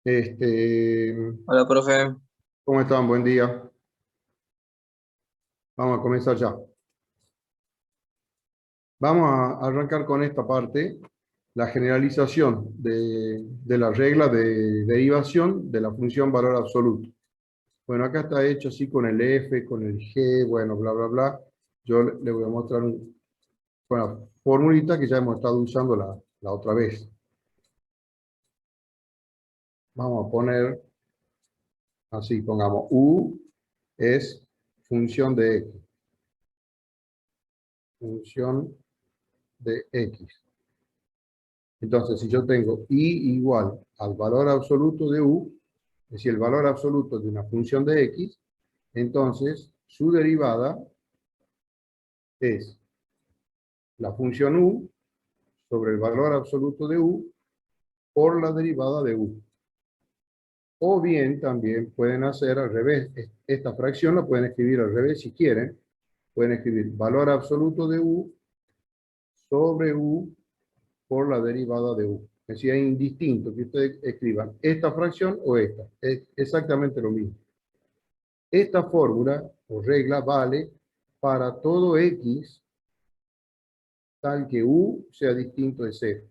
Este, Hola, profe. ¿Cómo están? Buen día. Vamos a comenzar ya. Vamos a arrancar con esta parte, la generalización de la regla de derivación de la función valor absoluto. Bueno, acá está hecho así con el f, con el g, bueno, bla, bla, bla. Yo le voy a mostrar una formulita que ya hemos estado usando la otra vez. Vamos a poner así, pongamos u es función de x. Función de x. Entonces, si yo tengo i igual al valor absoluto de u, es decir, el valor absoluto de una función de x, entonces su derivada es la función u sobre el valor absoluto de u por la derivada de u. O bien también pueden hacer al revés. Esta fracción la pueden escribir al revés si quieren. Pueden escribir valor absoluto de u sobre u por la derivada de u. Es decir, es indistinto que ustedes escriban esta fracción o esta. Es exactamente lo mismo. Esta fórmula o regla vale para todo x tal que u sea distinto de 0.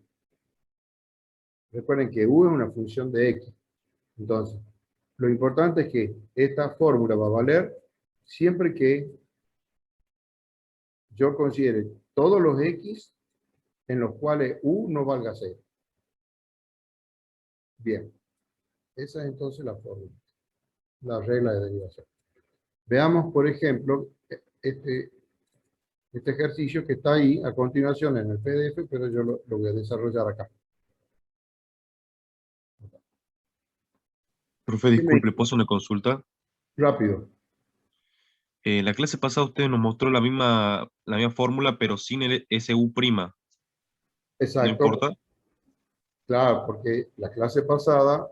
Recuerden que u es una función de x. Entonces, lo importante es que esta fórmula va a valer siempre que yo considere todos los x en los cuales u no valga 0. Bien, esa es entonces la fórmula, la regla de derivación. Veamos, por ejemplo, este ejercicio que está ahí a continuación en el PDF, pero yo lo voy a desarrollar acá. Profe, ¿Qué me disculpe, dice? ¿puedo hacer una consulta? Rápido. La clase pasada usted nos mostró la misma fórmula, pero sin el SU'. ¿No Exacto. importa? Claro, porque la clase pasada,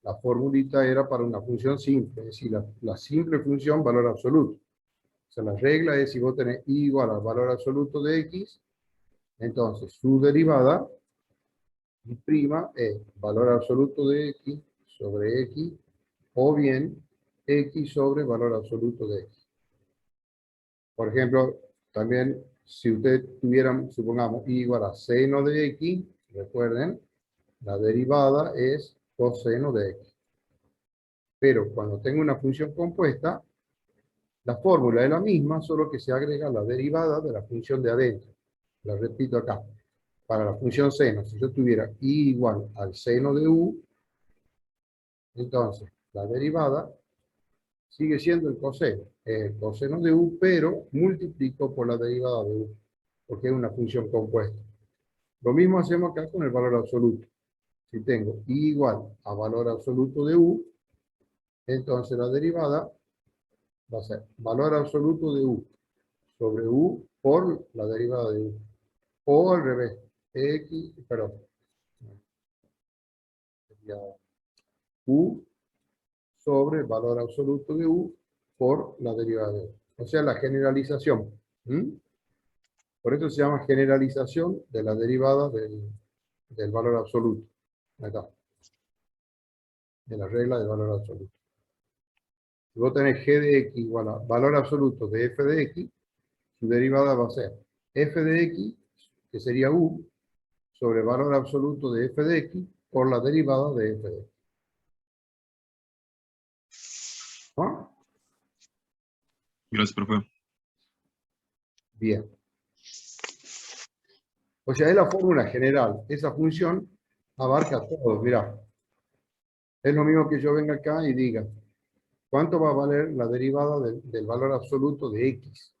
la formulita era para una función simple, es decir, la simple función valor absoluto. O sea, la regla es si vos tenés i igual al valor absoluto de x, entonces su derivada, i' es valor absoluto de x sobre x, o bien x sobre valor absoluto de x. Por ejemplo, también si ustedes tuvieran, supongamos, i igual a seno de x, recuerden, la derivada es coseno de x. Pero cuando tengo una función compuesta, la fórmula es la misma, solo que se agrega la derivada de la función de adentro. La repito acá. Para la función seno, si yo tuviera i igual al seno de u, entonces la derivada sigue siendo el coseno de u, pero multiplico por la derivada de u, porque es una función compuesta. Lo mismo hacemos acá con el valor absoluto. Si tengo i igual a valor absoluto de u, entonces la derivada va a ser valor absoluto de u sobre u por la derivada de u. O al revés, x, perdón, sería u sobre el valor absoluto de u por la derivada de u. O sea, la generalización. Por eso se llama generalización de la derivada del valor absoluto. Ahí está. De la regla del valor absoluto. Si vos tenés g de x igual a valor absoluto de f de x, su derivada va a ser f de x, que sería u, sobre valor absoluto de f de x, por la derivada de f de x. ¿No? Gracias, profe. Bien. O sea, es la fórmula general. Esa función abarca todo. Mirá, es lo mismo que yo venga acá y diga, ¿cuánto va a valer la derivada del valor absoluto de x?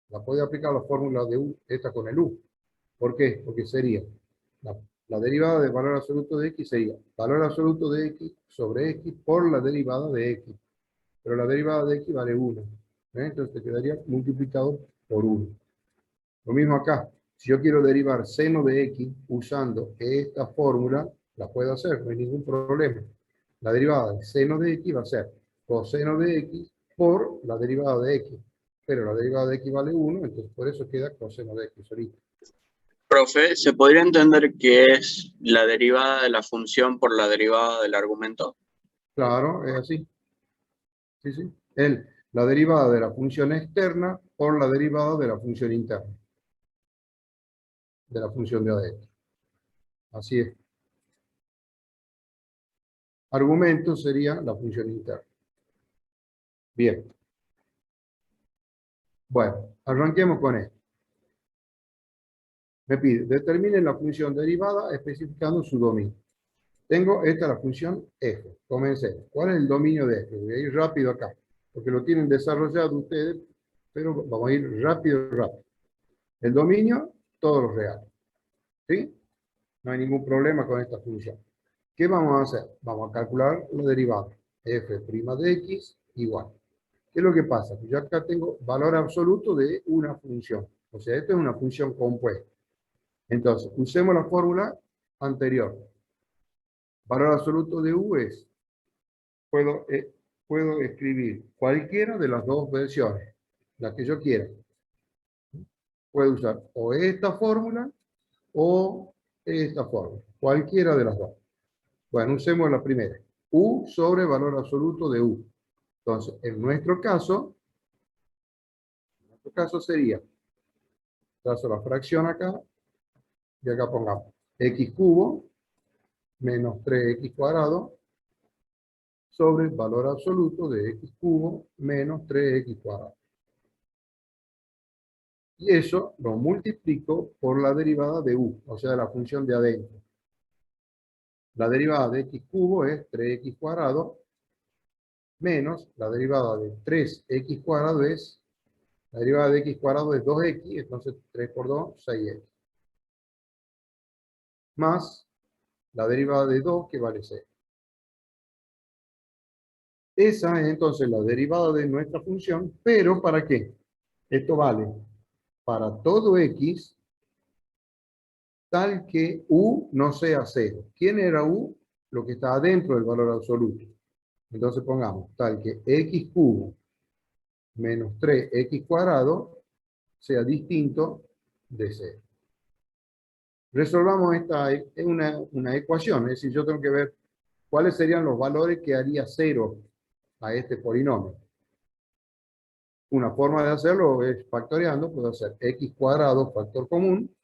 La puede aplicar la fórmula de u, esta con el u. ¿Por qué? Porque sería, la derivada del valor absoluto de x sería valor absoluto de x sobre x por la derivada de x. Pero la derivada de x vale 1. Entonces te quedaría multiplicado por 1. Lo mismo acá. Si yo quiero derivar seno de x usando esta fórmula, la puedo hacer, no hay ningún problema. La derivada de seno de x va a ser coseno de x por la derivada de x. Pero la derivada de x vale 1, entonces por eso queda coseno de x ahorita. Profe, ¿se podría entender que es la derivada de la función por la derivada del argumento. Claro, es así. Sí, sí. La derivada de la función externa por la derivada de la función interna. De la función de adentro. Así es. Argumento sería la función interna. Bien. Bueno, arranquemos con esto. Me pide, determine la función derivada especificando su dominio. Tengo esta la función f. Comencemos. ¿Cuál es el dominio de f? Voy a ir rápido acá, porque lo tienen desarrollado ustedes, pero vamos a ir rápido, rápido. El dominio, todos los reales. ¿Sí? No hay ningún problema con esta función. ¿Qué vamos a hacer? Vamos a calcular la derivada. F' de x igual. ¿Qué es lo que pasa? Yo acá tengo valor absoluto de una función. O sea, esto es una función compuesta. Entonces, usemos la fórmula anterior. Valor absoluto de u es, puedo escribir cualquiera de las dos versiones, la que yo quiera. Puedo usar o esta fórmula o esta fórmula, cualquiera de las dos. Bueno, usemos la primera. U sobre valor absoluto de u. Entonces, en nuestro caso sería, trazo la fracción acá, y acá pongamos x cubo menos 3x cuadrado sobre el valor absoluto de x cubo menos 3x cuadrado. Y eso lo multiplico por la derivada de u, o sea, de la función de adentro. La derivada de x cubo es 3x cuadrado menos la derivada de 3x cuadrado es, la derivada de x cuadrado es 2x, entonces 3 por 2, 6x. Más la derivada de 2 que vale 6. Esa es entonces la derivada de nuestra función, pero ¿para qué? Esto vale para todo x tal que u no sea 0. ¿Quién era u? Lo que está adentro del valor absoluto. Entonces pongamos tal que x cubo menos 3x cuadrado sea distinto de 0. Resolvamos esta, es una ecuación, es decir, yo tengo que ver cuáles serían los valores que haría 0 a este polinomio. Una forma de hacerlo es factoreando, puedo hacer x cuadrado factor común,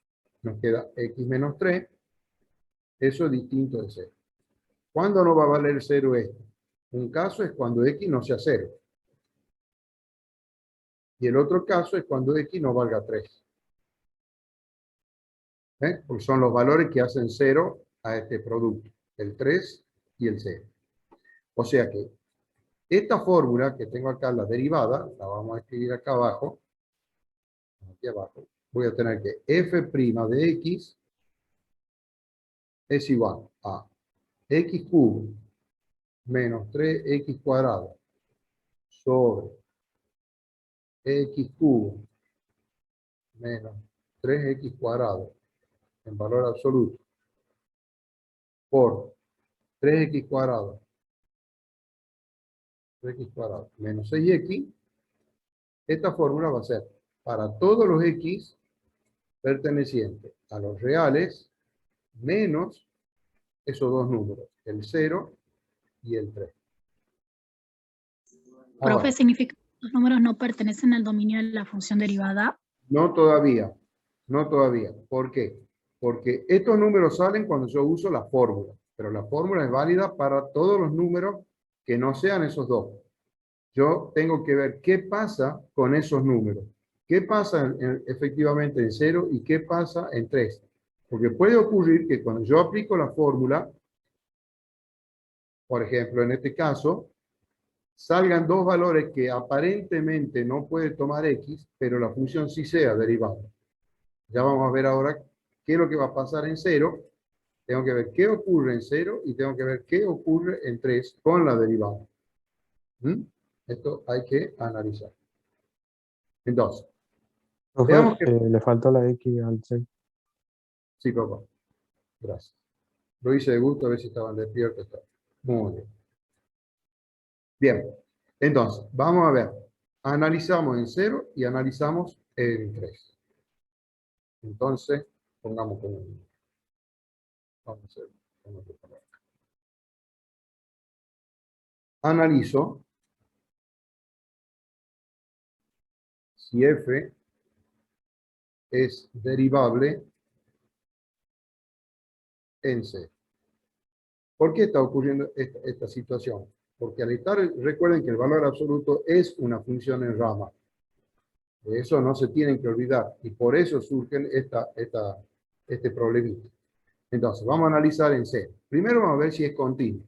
nos queda x menos 3, eso es distinto de 0. ¿Cuándo no va a valer 0 esto? Un caso es cuando x no sea 0. Y el otro caso es cuando x no valga 3. Porque son los valores que hacen 0 a este producto, el 3 y el 0. O sea que esta fórmula que tengo acá, la derivada, la vamos a escribir acá abajo, aquí abajo, voy a tener que f' de x es igual a x cubo menos 3x cuadrado sobre x cubo menos 3x cuadrado en valor absoluto por 3x cuadrado menos 6x. Esta fórmula va a ser para todos los x pertenecientes a los reales menos esos dos números, el 0 y el 3. Ahora, Profe, ¿significa que los números no pertenecen al dominio de la función derivada? no todavía, no todavía. ¿Por qué? Porque estos números salen cuando yo uso la fórmula, pero la fórmula es válida para todos los números que no sean esos dos. Yo tengo que ver qué pasa con esos números. ¿Qué pasa efectivamente en 0 y qué pasa en 3? Porque puede ocurrir que cuando yo aplico la fórmula, por ejemplo, en este caso, salgan dos valores que aparentemente no puede tomar x, pero la función sí sea derivada. Ya vamos a ver ahora qué es lo que va a pasar en 0. Tengo que ver qué ocurre en 0 y tengo que ver qué ocurre en 3 con la derivada. Esto hay que analizar. Entonces, Profe, veamos que... le falta la X al 6. Sí, papá. Gracias. Lo hice de gusto a ver si estaban despiertos. Muy bien. Bien. Entonces, vamos a ver. Analizamos en 0 y analizamos en 3. Entonces, pongamos como... Vamos a hacer con otro color. Analizo si f es derivable en C. ¿Por qué está ocurriendo esta situación? Porque al estar, recuerden que el valor absoluto es una función en rama. De eso no se tienen que olvidar. Y por eso surgen este problemita. Entonces, vamos a analizar en C. Primero vamos a ver si es continua.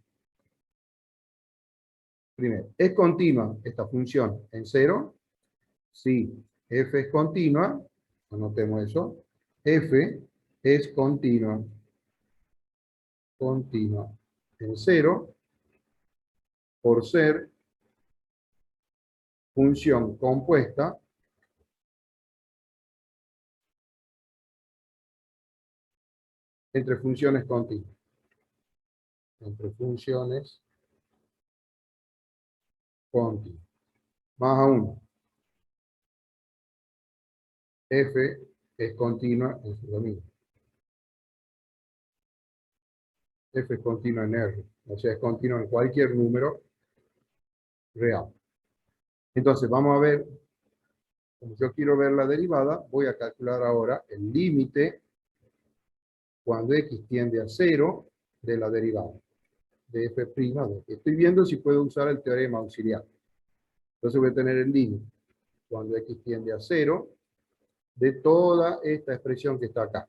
Primero, ¿es continua esta función en 0? Sí. F es continua. Anotemos eso. F es continua. Continua en 0 por ser función compuesta entre funciones continuas. Entre funciones continuas. Más aún, f es continua en su dominio. F es continua en R. O sea, es continua en cualquier número real. Entonces, vamos a ver, como yo quiero ver la derivada, voy a calcular ahora el límite cuando x tiende a 0 de la derivada de f'. Estoy viendo si puedo usar el teorema auxiliar. Entonces voy a tener el límite cuando x tiende a 0 de toda esta expresión que está acá.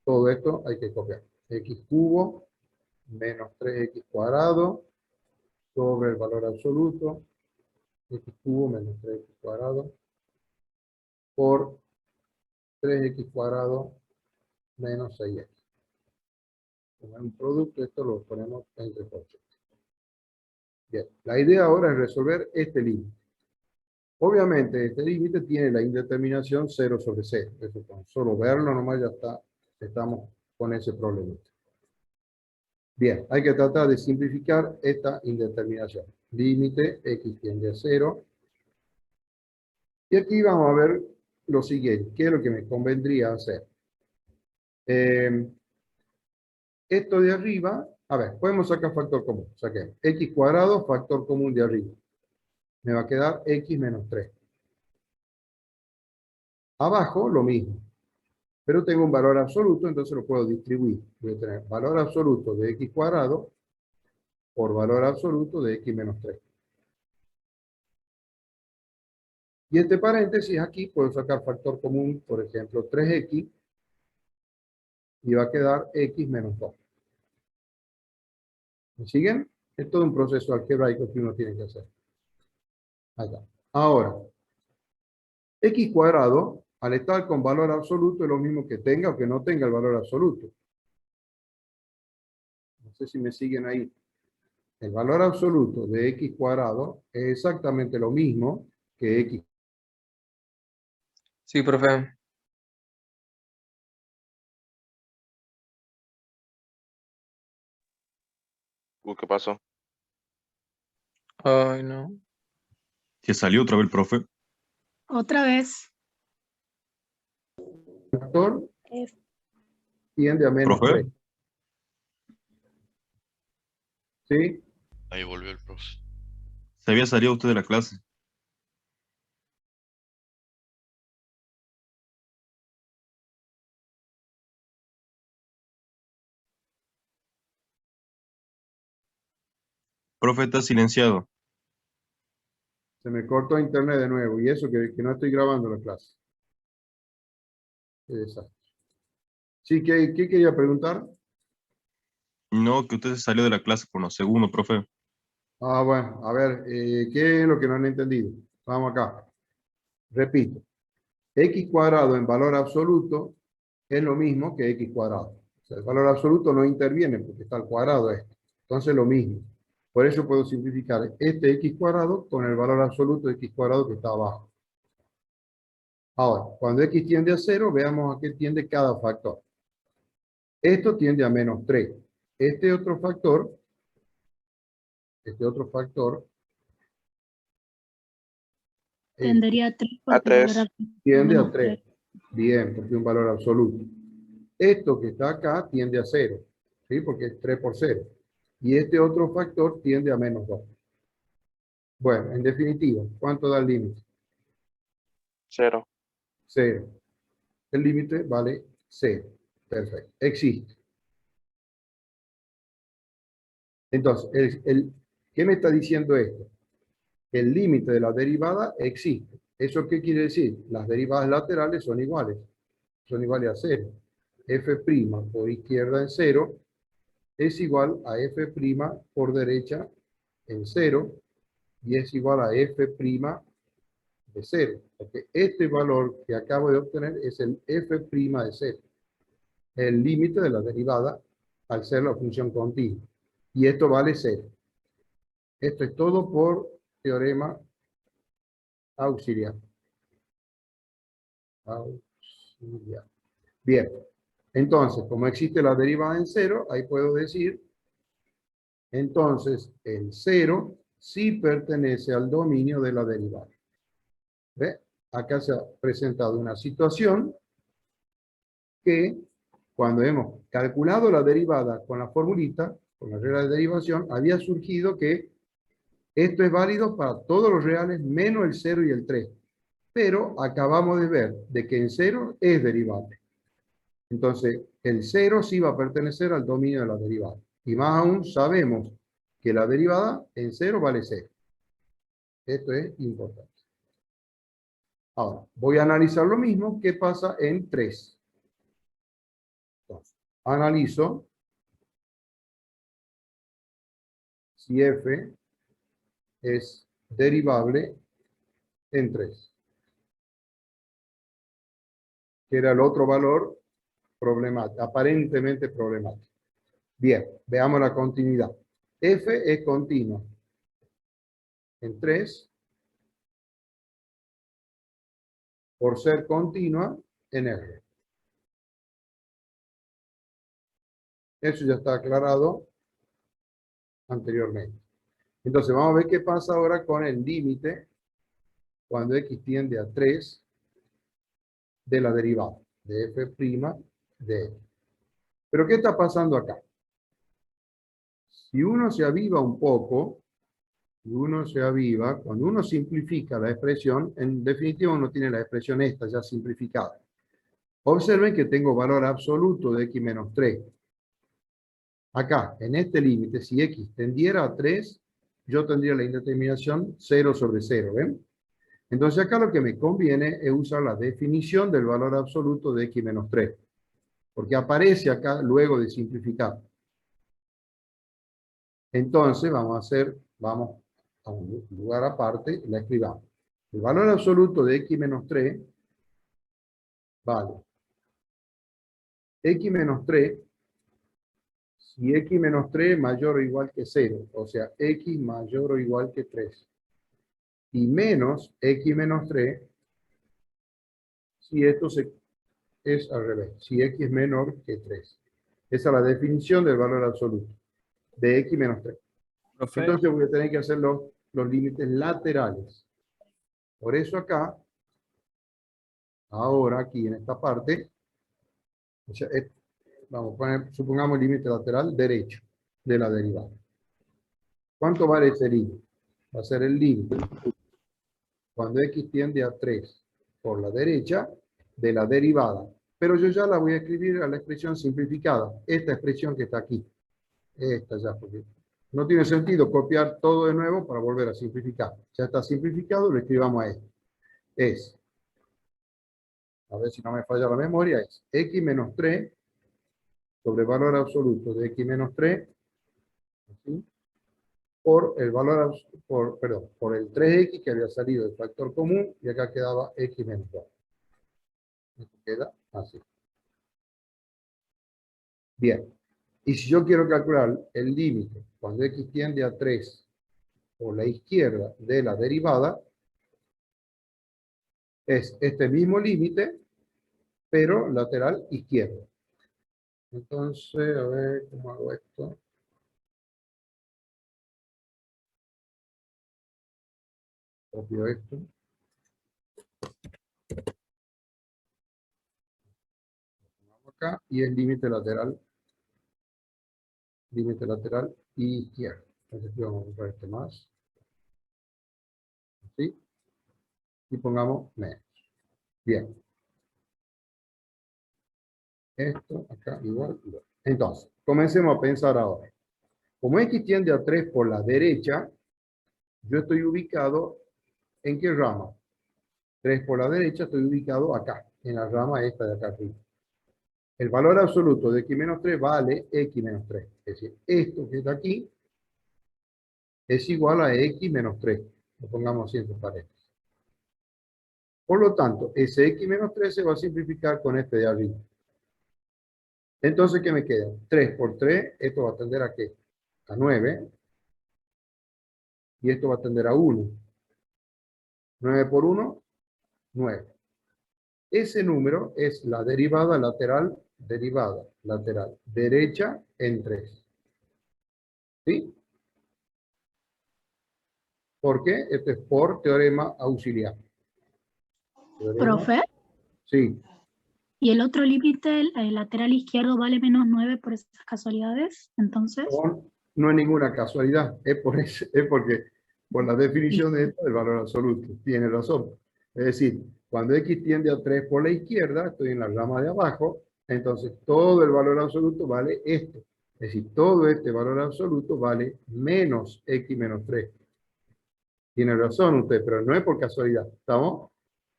Todo esto hay que copiar. X cubo menos 3x cuadrado sobre el valor absoluto. X cubo menos 3x cuadrado por 3x cuadrado menos 6x. Como es un producto, esto lo ponemos entre coches. Bien, la idea ahora es resolver este límite. Obviamente, este límite tiene la indeterminación 0 sobre 0. Eso con solo verlo nomás ya está, estamos con ese problema. Bien, hay que tratar de simplificar esta indeterminación. Límite, x tiende a 0. Y aquí vamos a ver lo siguiente, qué es lo que me convendría hacer. Esto de arriba, a ver, podemos sacar factor común. Saquemos x cuadrado, factor común de arriba. Me va a quedar x menos 3. Abajo, lo mismo. Pero tengo un valor absoluto, entonces lo puedo distribuir. Voy a tener valor absoluto de x cuadrado por valor absoluto de x menos 3. Y este paréntesis aquí puedo sacar factor común, por ejemplo, 3x, y va a quedar x menos 2. ¿Me siguen? Es todo un proceso algebraico que uno tiene que hacer. Acá. Ahora, x cuadrado, al estar con valor absoluto, es lo mismo que tenga o que no tenga el valor absoluto. No sé si me siguen ahí. El valor absoluto de x cuadrado es exactamente lo mismo que x. Sí, profe. ¿Qué pasó? Ay, no. ¿Se salió otra vez el profe? Otra vez. Factor tiende a menos ¿Profe? 3. ¿Sí? Ahí volvió el profe. Se había salido usted de la clase. Profe, está silenciado. Se me cortó internet de nuevo. Y eso que no estoy grabando la clase. Qué desastre. Sí, ¿qué quería preguntar? No, que usted se salió de la clase por unos segundos, profe. Ah, bueno, a ver, ¿qué es lo que no han entendido? Vamos acá. Repito. X cuadrado en valor absoluto es lo mismo que x cuadrado. O sea, el valor absoluto no interviene porque está al cuadrado esto. Entonces lo mismo. Por eso puedo simplificar este x cuadrado con el valor absoluto de x cuadrado que está abajo. Ahora, cuando x tiende a 0, veamos a qué tiende cada factor. Esto tiende a menos 3. Este otro factor Tendería a 3 A porque el 3. valor tiende a menos 3. Bien, porque es un valor absoluto. Esto que está acá tiende a 0. ¿sí? Porque es 3 por 0. Y este otro factor tiende a menos 2. Bueno, en definitiva, ¿cuánto da el límite? 0. 0. El límite vale 0. Perfecto. Existe. Entonces, ¿qué me está diciendo esto? El límite de la derivada existe. ¿Eso qué quiere decir? Las derivadas laterales son iguales a 0. F' por izquierda en 0 es igual a F' por derecha en 0 y es igual a F' de 0. Porque este valor que acabo de obtener es el F' de 0. El límite de la derivada al ser la función continua. Y esto vale 0. Esto es todo por teorema auxiliar. Auxiliar. Bien. Entonces, como existe la derivada en 0, ahí puedo decir, entonces el 0 sí pertenece al dominio de la derivada. ¿Ve? Acá se ha presentado una situación que cuando hemos calculado la derivada con la formulita, con la regla de derivación, había surgido que esto es válido para todos los reales menos el 0 y el 3. Pero acabamos de ver de que en 0 es derivable. Entonces, el 0 sí va a pertenecer al dominio de la derivada. Y más aún sabemos que la derivada en 0 vale 0. Esto es importante. Ahora, voy a analizar lo mismo que pasa en 3. Entonces, analizo si f es derivable en 3. Que era el otro valor problemático, aparentemente problemático. Bien, veamos la continuidad. F es continua en 3 por ser continua en R. Eso ya está aclarado anteriormente. Entonces vamos a ver qué pasa ahora con el límite cuando x tiende a 3 de la derivada de f' de x. Pero ¿qué está pasando acá? Si uno se aviva un poco, cuando uno simplifica la expresión, en definitiva uno tiene la expresión esta ya simplificada. Observen que tengo valor absoluto de x menos 3. Acá, en este límite, si x tendiera a 3, yo tendría la indeterminación 0 sobre 0, ¿ven? Entonces acá lo que me conviene es usar la definición del valor absoluto de x menos 3. Porque aparece acá luego de simplificar. Entonces vamos a un lugar aparte y la escribamos. El valor absoluto de x menos 3 vale x menos 3 si x menos 3 es mayor o igual que 0, o sea, x mayor o igual que 3. Y menos x menos 3 si esto es al revés, si x es menor que 3. Esa es la definición del valor absoluto de x menos 3. Profe, Entonces voy a tener que hacer los límites laterales. Por eso acá, ahora aquí en esta parte, o sea, vamos a poner, supongamos el límite lateral derecho de la derivada. ¿Cuánto vale ese límite? Va a ser el límite cuando x tiende a 3 por la derecha de la derivada. Pero yo ya la voy a escribir a la expresión simplificada. Esta expresión que está aquí. Esta ya, porque no tiene sentido copiar todo de nuevo para volver a simplificar. Ya está simplificado, lo escribamos a esto. Es, a ver si no me falla la memoria, es x menos 3 sobre el valor absoluto de x menos 3, ¿sí? Por el valor, por el 3x que había salido del factor común, y acá quedaba x menos 2. Esto queda así. Bien. Y si yo quiero calcular el límite cuando x tiende a 3 por la izquierda de la derivada, es este mismo límite, pero lateral izquierdo. Entonces, a ver cómo hago esto. Copio esto. Acá, y el límite lateral límite lateral izquierdo. Entonces aquí vamos a buscar este más. ¿Sí? Y pongamos menos. Bien. Esto acá igual, igual. Entonces, comencemos a pensar ahora. Como x tiende a 3 por la derecha, yo estoy ubicado ¿en qué rama? 3 por la derecha, estoy ubicado acá, en la rama esta de acá arriba. El valor absoluto de x menos 3 vale x menos 3. Es decir, esto que está aquí es igual a x menos 3. Lo pongamos así entre paréntesis. Por lo tanto, ese x menos 3 se va a simplificar con este de arriba. Entonces, ¿qué me queda? 3 por 3, esto va a tender a ¿qué? A 9. Y esto va a tender a 1. 9 por 1, 9. Ese número es la derivada lateral derecha en 3. ¿Sí? ¿Por qué? Esto es por teorema auxiliar. Teorema, Profe, sí, ¿y el otro límite, el lateral izquierdo, vale menos 9 por esas casualidades? Entonces, no es ninguna casualidad, es porque por la definición de esto del valor absoluto, tiene razón. Es decir, cuando x tiende a 3 por la izquierda, estoy en la rama de abajo, entonces todo el valor absoluto vale esto. Es decir, todo este valor absoluto vale menos x menos 3. Tiene razón usted, pero no es por casualidad. ¿Estamos?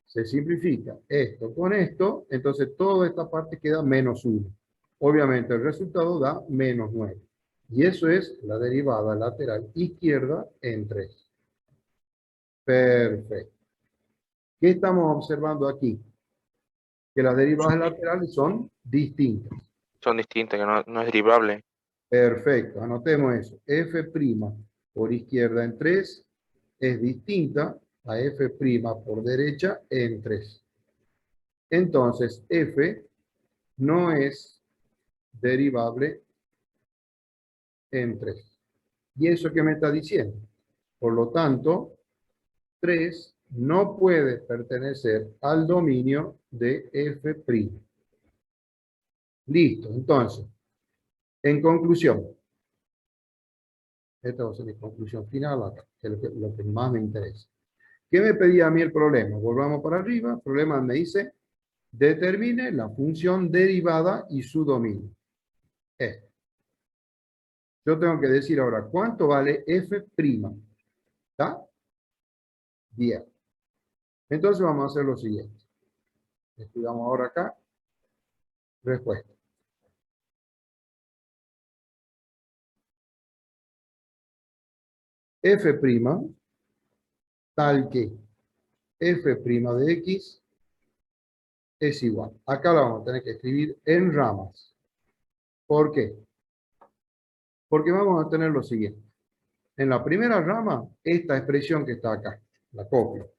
Se simplifica esto con esto, entonces toda esta parte queda menos 1. Obviamente el resultado da menos 9. Y eso es la derivada lateral izquierda en 3. Perfecto. ¿Qué estamos observando aquí? Que las derivadas laterales son distintas. Son distintas, que no es derivable. Perfecto, anotemos eso. F' por izquierda en 3 es distinta a F' por derecha en 3. Entonces, F no es derivable en 3. ¿Y eso qué me está diciendo? Por lo tanto, 3 no puede pertenecer al dominio de F'. Listo, entonces, en conclusión, esta va a ser mi conclusión final acá, que es lo que más me interesa. ¿Qué me pedía a mí el problema? Volvamos para arriba. El problema me dice, determine la función derivada y su dominio. Yo tengo que decir ahora, ¿cuánto vale F'? ¿Está? Bien. Entonces vamos a hacer lo siguiente. Escribamos ahora acá. Respuesta. F' tal que F' de X es igual. Acá lo vamos a tener que escribir en ramas. ¿Por qué? Porque vamos a tener lo siguiente. En la primera rama, esta expresión que está acá. La copio.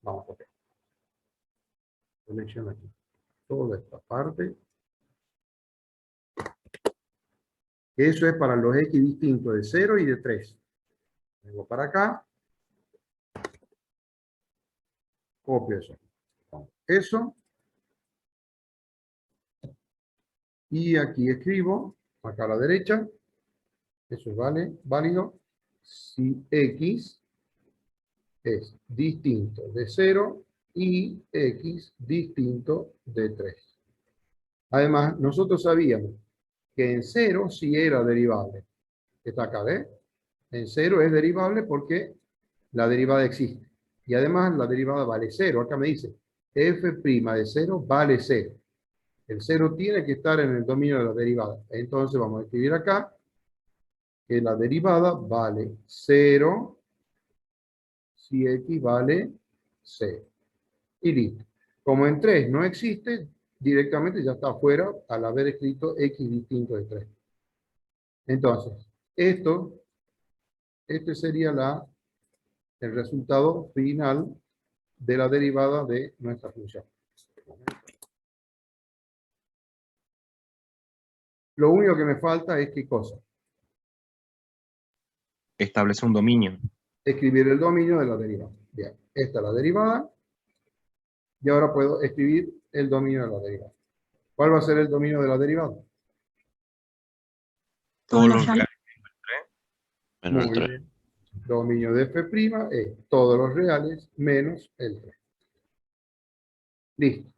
Vamos a copiar. Selecciono aquí toda esta parte. Eso es para los X distintos de 0 y de 3. Vengo para acá. Copio eso. Eso. Y aquí escribo, acá a la derecha. Eso es válido. Si X es distinto de 0 y X distinto de 3. Además, nosotros sabíamos que en 0 sí era derivable. Está acá, ¿ves? En 0 es derivable porque la derivada existe. Y además la derivada vale 0. Acá me dice, f' de 0 vale 0. El 0 tiene que estar en el dominio de la derivada. Entonces vamos a escribir acá que la derivada vale 0 si x vale 0. Y listo. Como en 3 no existe, directamente ya está afuera al haber escrito x distinto de 3. Entonces, este sería el resultado final de la derivada de nuestra función. Lo único que me falta es ¿qué cosa? Establece un dominio. Escribir el dominio de la derivada. Bien, esta es la derivada. Y ahora puedo escribir el dominio de la derivada. ¿Cuál va a ser el dominio de la derivada? Todos los los reales. Menos Muy el 3. bien. Dominio de f' es todos los reales menos el 3. Listo.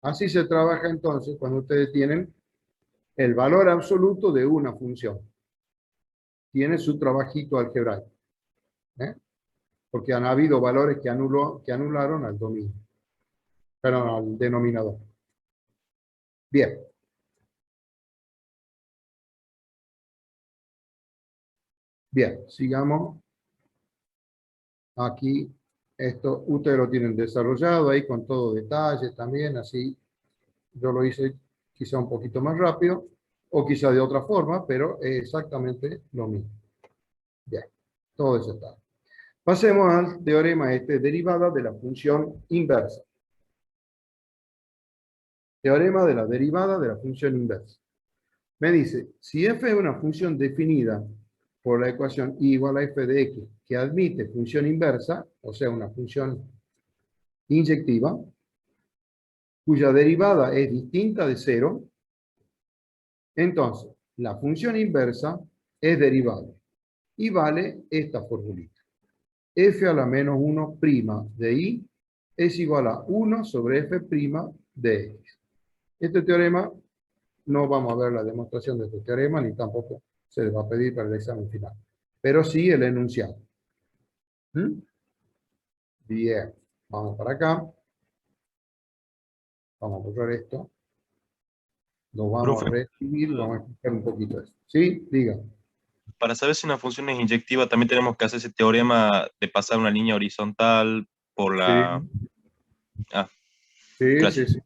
Así se trabaja entonces cuando ustedes tienen el valor absoluto de una función. Tiene su trabajito algebraico. Porque han habido valores que anularon al dominio. Perdón, al denominador. Bien. Bien, sigamos. Aquí, esto ustedes lo tienen desarrollado ahí con todo detalle también, así. Yo lo hice quizá un poquito más rápido, o quizá de otra forma, pero es exactamente lo mismo. Bien, todo eso está. Pasemos al teorema derivada de la función inversa. Teorema de la derivada de la función inversa. Me dice, si f es una función definida por la ecuación y igual a f de x, que admite función inversa, o sea, una función inyectiva, cuya derivada es distinta de 0, entonces la función inversa es derivable y vale esta formulita. F a la menos 1' de y es igual a 1 sobre f' de x. Este teorema, no vamos a ver la demostración de este teorema, ni tampoco se le va a pedir para el examen final. Pero sí el enunciado. Bien, vamos para acá. Vamos a borrar esto. Lo vamos a Profe. reescribir, vamos a explicar un poquito esto. ¿Sí? Diga. Para saber si una función es inyectiva, también tenemos que hacer ese teorema de pasar una línea horizontal por la... Ah, Sí, gracias. sí.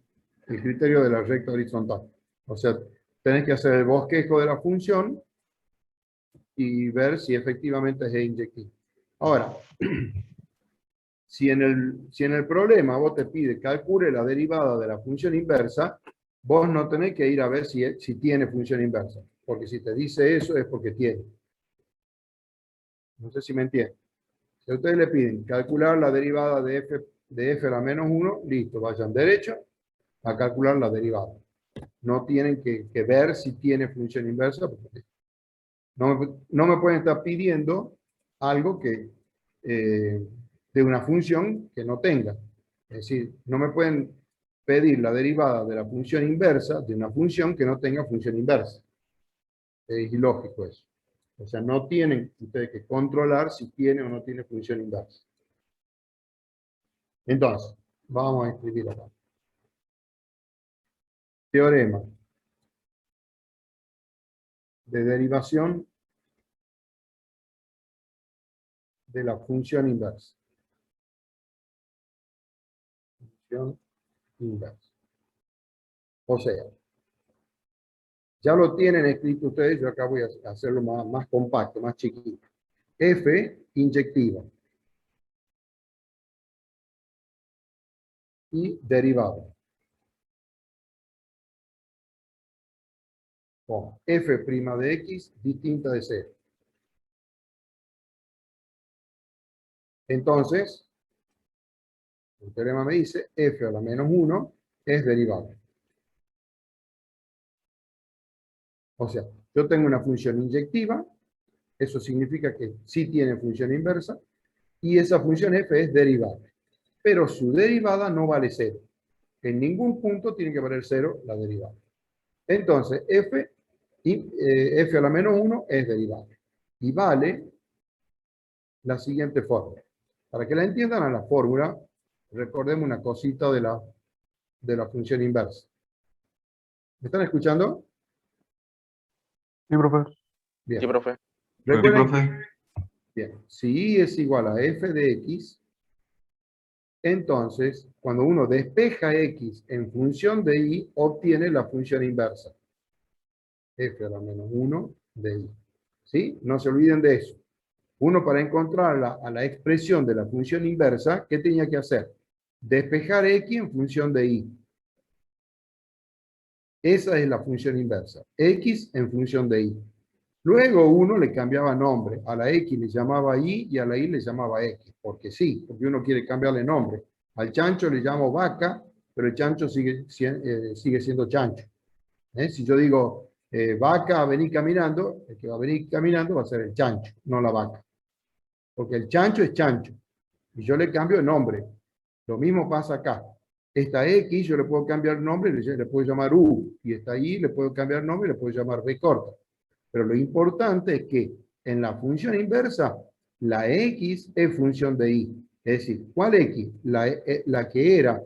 El criterio de la recta horizontal. O sea, tenés que hacer el bosquejo de la función y ver si efectivamente es inyectiva. Ahora, si en el problema vos te pide calcule la derivada de la función inversa, vos no tenés que ir a ver si tiene función inversa. Porque si te dice eso es porque tiene. No sé si me entienden. Si a ustedes le piden calcular la derivada de f a la menos 1, listo, vayan derecho a calcular la derivada. No tienen que ver si tiene función inversa, porque no me pueden estar pidiendo algo de una función que no tenga. Es decir, no me pueden pedir la derivada de la función inversa de una función que no tenga función inversa. Es ilógico eso. O sea, no tienen ustedes que controlar si tiene o no tiene función inversa. Entonces, vamos a escribir acá. Teorema de derivación de la función inversa. Función inversa. O sea, ya lo tienen escrito ustedes, yo acá voy a hacerlo más compacto, más chiquito. F inyectiva. Y derivada. Con f' de x distinta de 0. Entonces, el teorema me dice f a la menos 1 es derivable. O sea, yo tengo una función inyectiva, eso significa que sí tiene función inversa, y esa función f es derivable. Pero su derivada no vale 0. En ningún punto tiene que valer 0 la derivada. Entonces, f a la menos 1 es derivable. Y vale la siguiente fórmula. Para que la entiendan a la fórmula, recordemos una cosita de la función inversa. ¿Me están escuchando? Sí, profe. Bien. Sí, profe. Recuerden, bien, si y es igual a f de x, entonces, cuando uno despeja x en función de y, obtiene la función inversa. F a la menos 1 de y. ¿Sí? No se olviden de eso. Uno, para encontrar a la expresión de la función inversa, ¿qué tenía que hacer? Despejar x en función de y. Esa es la función inversa. X en función de y. Luego uno le cambiaba nombre. A la x le llamaba y y a la y le llamaba x. Porque sí, porque uno quiere cambiarle nombre. Al chancho le llamo vaca, pero el chancho sigue siendo chancho. Si yo digo vaca a venir caminando, el que va a venir caminando va a ser el chancho, no la vaca. Porque el chancho es chancho. Y yo le cambio el nombre. Lo mismo pasa acá. Esta X yo le puedo cambiar el nombre, le puedo llamar U. Y esta Y le puedo cambiar el nombre y le puedo llamar B corta. Pero lo importante es que en la función inversa, la X es función de Y. Es decir, ¿cuál X? La que era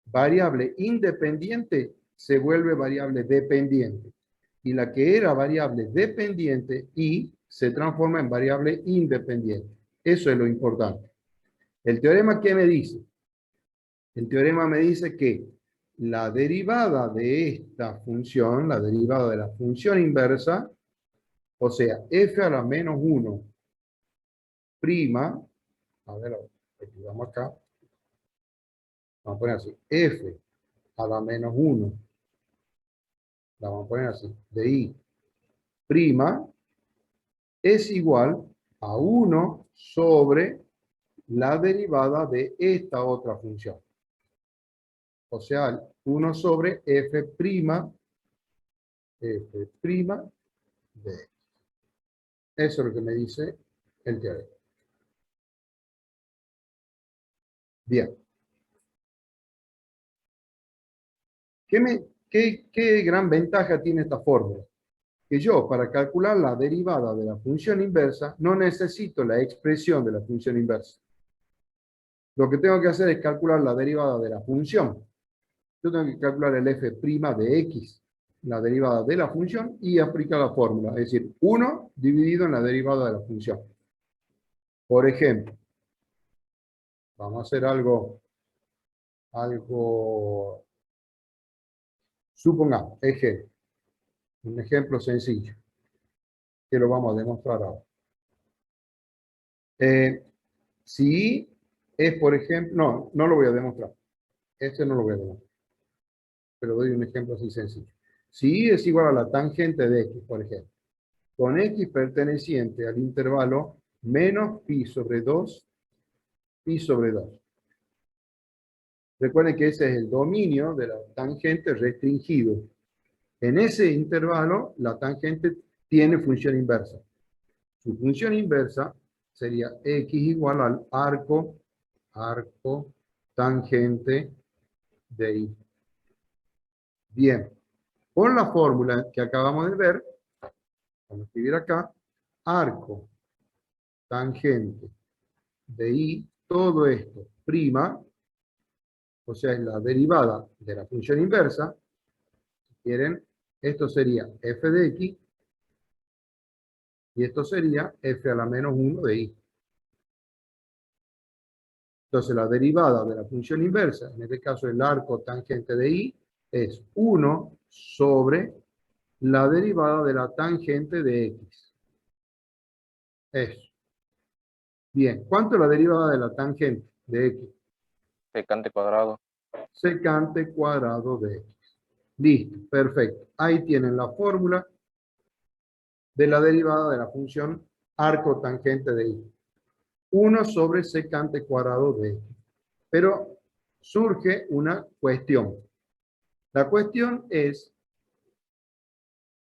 variable independiente se vuelve variable dependiente. Y la que era variable dependiente, Y, se transforma en variable independiente. Eso es lo importante. ¿El teorema qué me dice? El teorema me dice que la derivada de esta función, la derivada de la función inversa, o sea, f a la menos 1 prima, a ver, escribamos acá, vamos a poner así, f a la menos 1, la vamos a poner así, de y prima, es igual a 1 sobre la derivada de esta otra función. O sea, 1 sobre f' de x. Eso es lo que me dice el teorema. Bien. ¿Qué gran ventaja tiene esta fórmula? Que yo, para calcular la derivada de la función inversa, no necesito la expresión de la función inversa. Lo que tengo que hacer es calcular la derivada de la función. Yo tengo que calcular el f' de x, la derivada de la función, y aplicar la fórmula. Es decir, 1 dividido en la derivada de la función. Por ejemplo, vamos a hacer algo, supongamos, un ejemplo sencillo, que lo vamos a demostrar ahora. Si es, por ejemplo, no lo voy a demostrar. Este no lo voy a demostrar. Pero doy un ejemplo así sencillo. Si y es igual a la tangente de x, por ejemplo, con x perteneciente al intervalo menos pi sobre 2, pi sobre 2. Recuerden que ese es el dominio de la tangente restringido. En ese intervalo, la tangente tiene función inversa. Su función inversa sería x igual al arco tangente de y. Bien, con la fórmula que acabamos de ver, vamos a escribir acá, arco tangente de y, todo esto prima, o sea, es la derivada de la función inversa. Si quieren, esto sería f de x, y esto sería f a la menos 1 de y. Entonces, la derivada de la función inversa, en este caso el arco tangente de y, es 1 sobre la derivada de la tangente de x. Eso. Bien, ¿cuánto es la derivada de la tangente de x? Secante cuadrado. Secante cuadrado de x. Listo, perfecto. Ahí tienen la fórmula de la derivada de la función arco tangente de y. 1 sobre secante cuadrado de x. Pero surge una cuestión. La cuestión es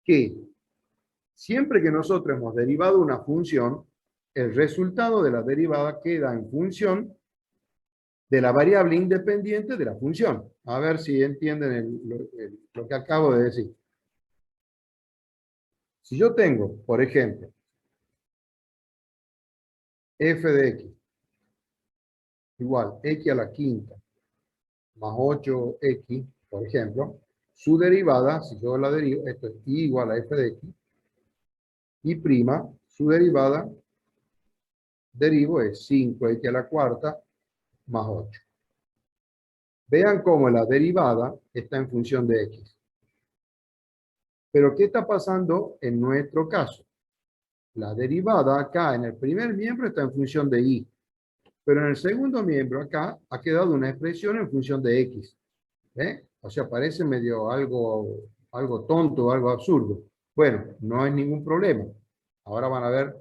que siempre que nosotros hemos derivado una función, el resultado de la derivada queda en función de la variable independiente de la función. A ver si entienden lo que acabo de decir. Si yo tengo, por ejemplo, f de x igual x a la quinta más 8x, por ejemplo, su derivada, si yo la derivo, esto es y igual a f de x, y prima, su derivada, derivo es 5x a la cuarta más 8. Vean cómo la derivada está en función de x. Pero ¿qué está pasando en nuestro caso? La derivada acá en el primer miembro está en función de y. Pero en el segundo miembro acá ha quedado una expresión en función de x. O sea, parece medio algo tonto, algo absurdo. Bueno, no hay ningún problema. Ahora van a ver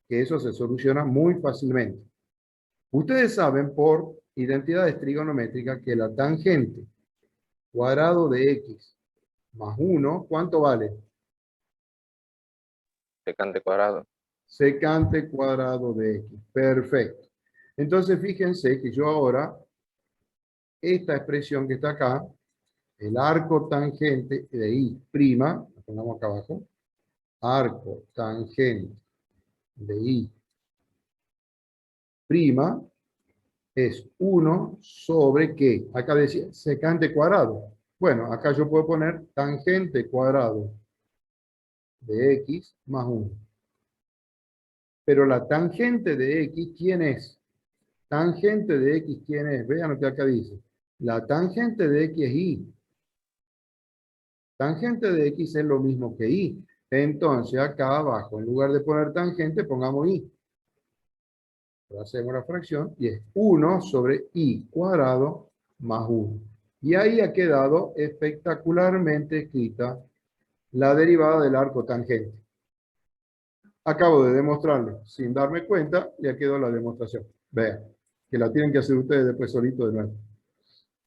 que eso se soluciona muy fácilmente. Ustedes saben por identidades trigonométricas que la tangente cuadrado de x más 1, ¿cuánto vale? secante cuadrado. Secante cuadrado de X. Perfecto. Entonces, fíjense que yo ahora, esta expresión que está acá, el arco tangente de I', la pongamos acá abajo, arco tangente de I', es 1 sobre ¿qué? Acá decía secante cuadrado. Bueno, acá yo puedo poner tangente cuadrado de X más 1. Pero la tangente de X, ¿quién es? Tangente de X, ¿quién es? Vean lo que acá dice. La tangente de X es Y. Tangente de X es lo mismo que Y. Entonces, acá abajo, en lugar de poner tangente, pongamos Y. Hacemos la fracción y es 1 sobre Y cuadrado más 1. Y ahí ha quedado espectacularmente escrita la derivada del arco tangente. Acabo de demostrarlo sin darme cuenta, ya quedó la demostración. Vean, que la tienen que hacer ustedes después solito de nuevo.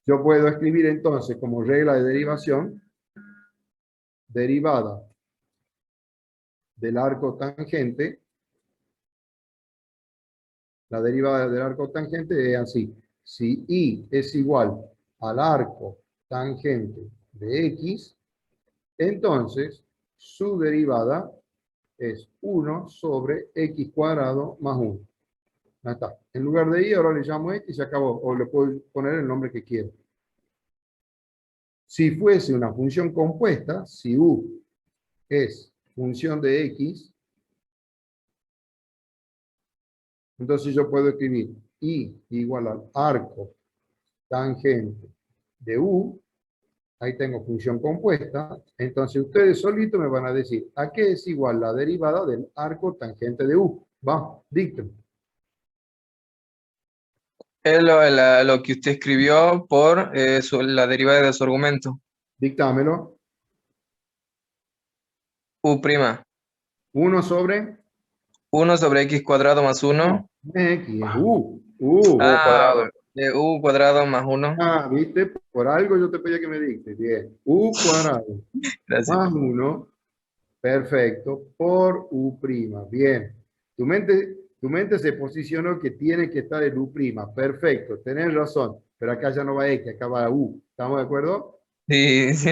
Yo puedo escribir entonces como regla de derivación, derivada del arco tangente. La derivada del arco tangente es así. Si Y es igual al arco tangente de X, entonces su derivada es 1 sobre X cuadrado más 1. Ahí está. En lugar de Y, ahora le llamo X y se acabó. O le puedo poner el nombre que quiera. Si fuese una función compuesta, si U es función de X, entonces yo puedo escribir Y igual al arco tangente de U. Ahí tengo función compuesta. Entonces ustedes solitos me van a decir a qué es igual la derivada del arco tangente de U. Va, dicten. Es lo que usted escribió por la derivada de su argumento. Dictámelo. U'. 1 sobre... 1 sobre X cuadrado más 1. No, X es U. Cuadrado. De U cuadrado más 1. Ah, ¿viste? Por algo yo te pedía que me dicte. Bien. U cuadrado Gracias. más 1. Perfecto. Por U'. Bien. Tu mente se posicionó que tiene que estar en U'. Perfecto. Tenés razón. Pero acá ya no va X, acá va U. ¿Estamos de acuerdo? Sí, sí,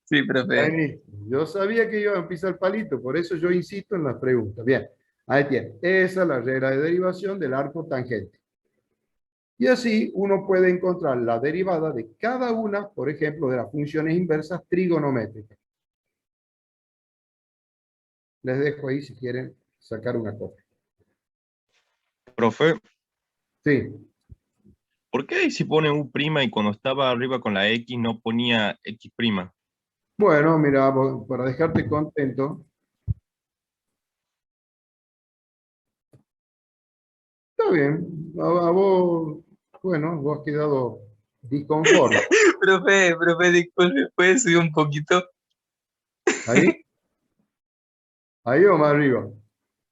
sí, profe. Buenísimo. Yo sabía que iba a pisar el palito, por eso yo insisto en las preguntas. Bien. Ahí tiene. Esa es la regla de derivación del arco tangente. Y así uno puede encontrar la derivada de cada una, por ejemplo, de las funciones inversas trigonométricas. Les dejo ahí si quieren sacar una copia. Profe, Sí. ¿por qué si pone U' y cuando estaba arriba con la X no ponía X'? Bueno, mira, para dejarte contento. Está bien. A vos, bueno, vos has quedado disconforme. Profe, disculpe, ¿puede subir un poquito? ¿Ahí? ¿Ahí o más arriba?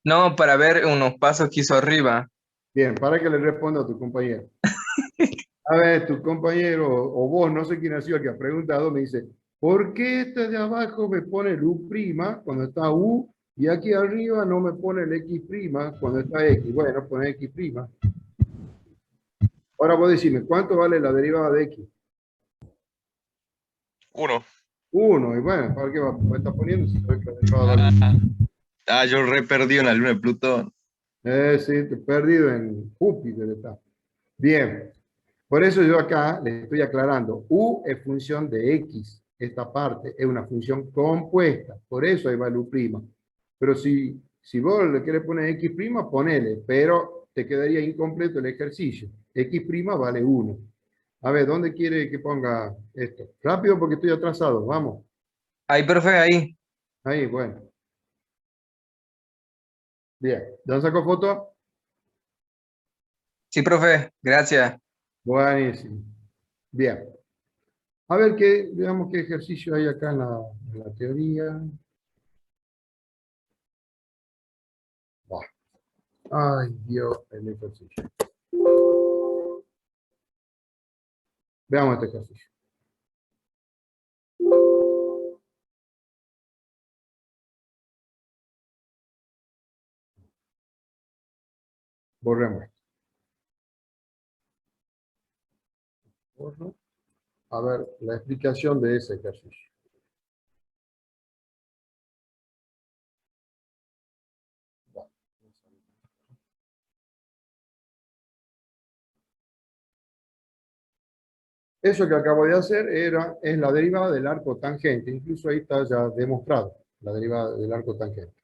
No, para ver unos pasos que hizo arriba. Bien, para que le responda a tu compañero. A ver, tu compañero o vos, no sé quién ha sido el que ha preguntado, me dice, ¿por qué este de abajo me pone el U' cuando está U y aquí arriba no me pone el X' cuando está X? Bueno, pone X'. Ahora vos decime, ¿cuánto vale la derivada de X? 1. 1. Y bueno, ¿para qué me está poniendo si sabes que la derivada vale? Yo re perdido en la luna de Plutón. Sí, te he perdido en Júpiter está. Bien. Por eso yo acá les estoy aclarando. U es función de X. Esta parte es una función compuesta. Por eso ahí va el U'. Pero si vos le querés poner X', ponele. Pero te quedaría incompleto el ejercicio. X' vale 1. A ver, ¿dónde quiere que ponga esto? Rápido porque estoy atrasado. Vamos. Ahí, profe, ahí. Ahí, bueno. Bien. ¿Ya sacó foto? Sí, profe, gracias. Buenísimo. Bien. A ver, veamos qué ejercicio hay acá en la teoría. Buah. Ay, Dios, el ejercicio. Veamos este ejercicio. Borremos esto. Borro. A ver, la explicación de ese ejercicio. Eso que acabo de hacer es la derivada del arco tangente. Incluso ahí está ya demostrado la derivada del arco tangente.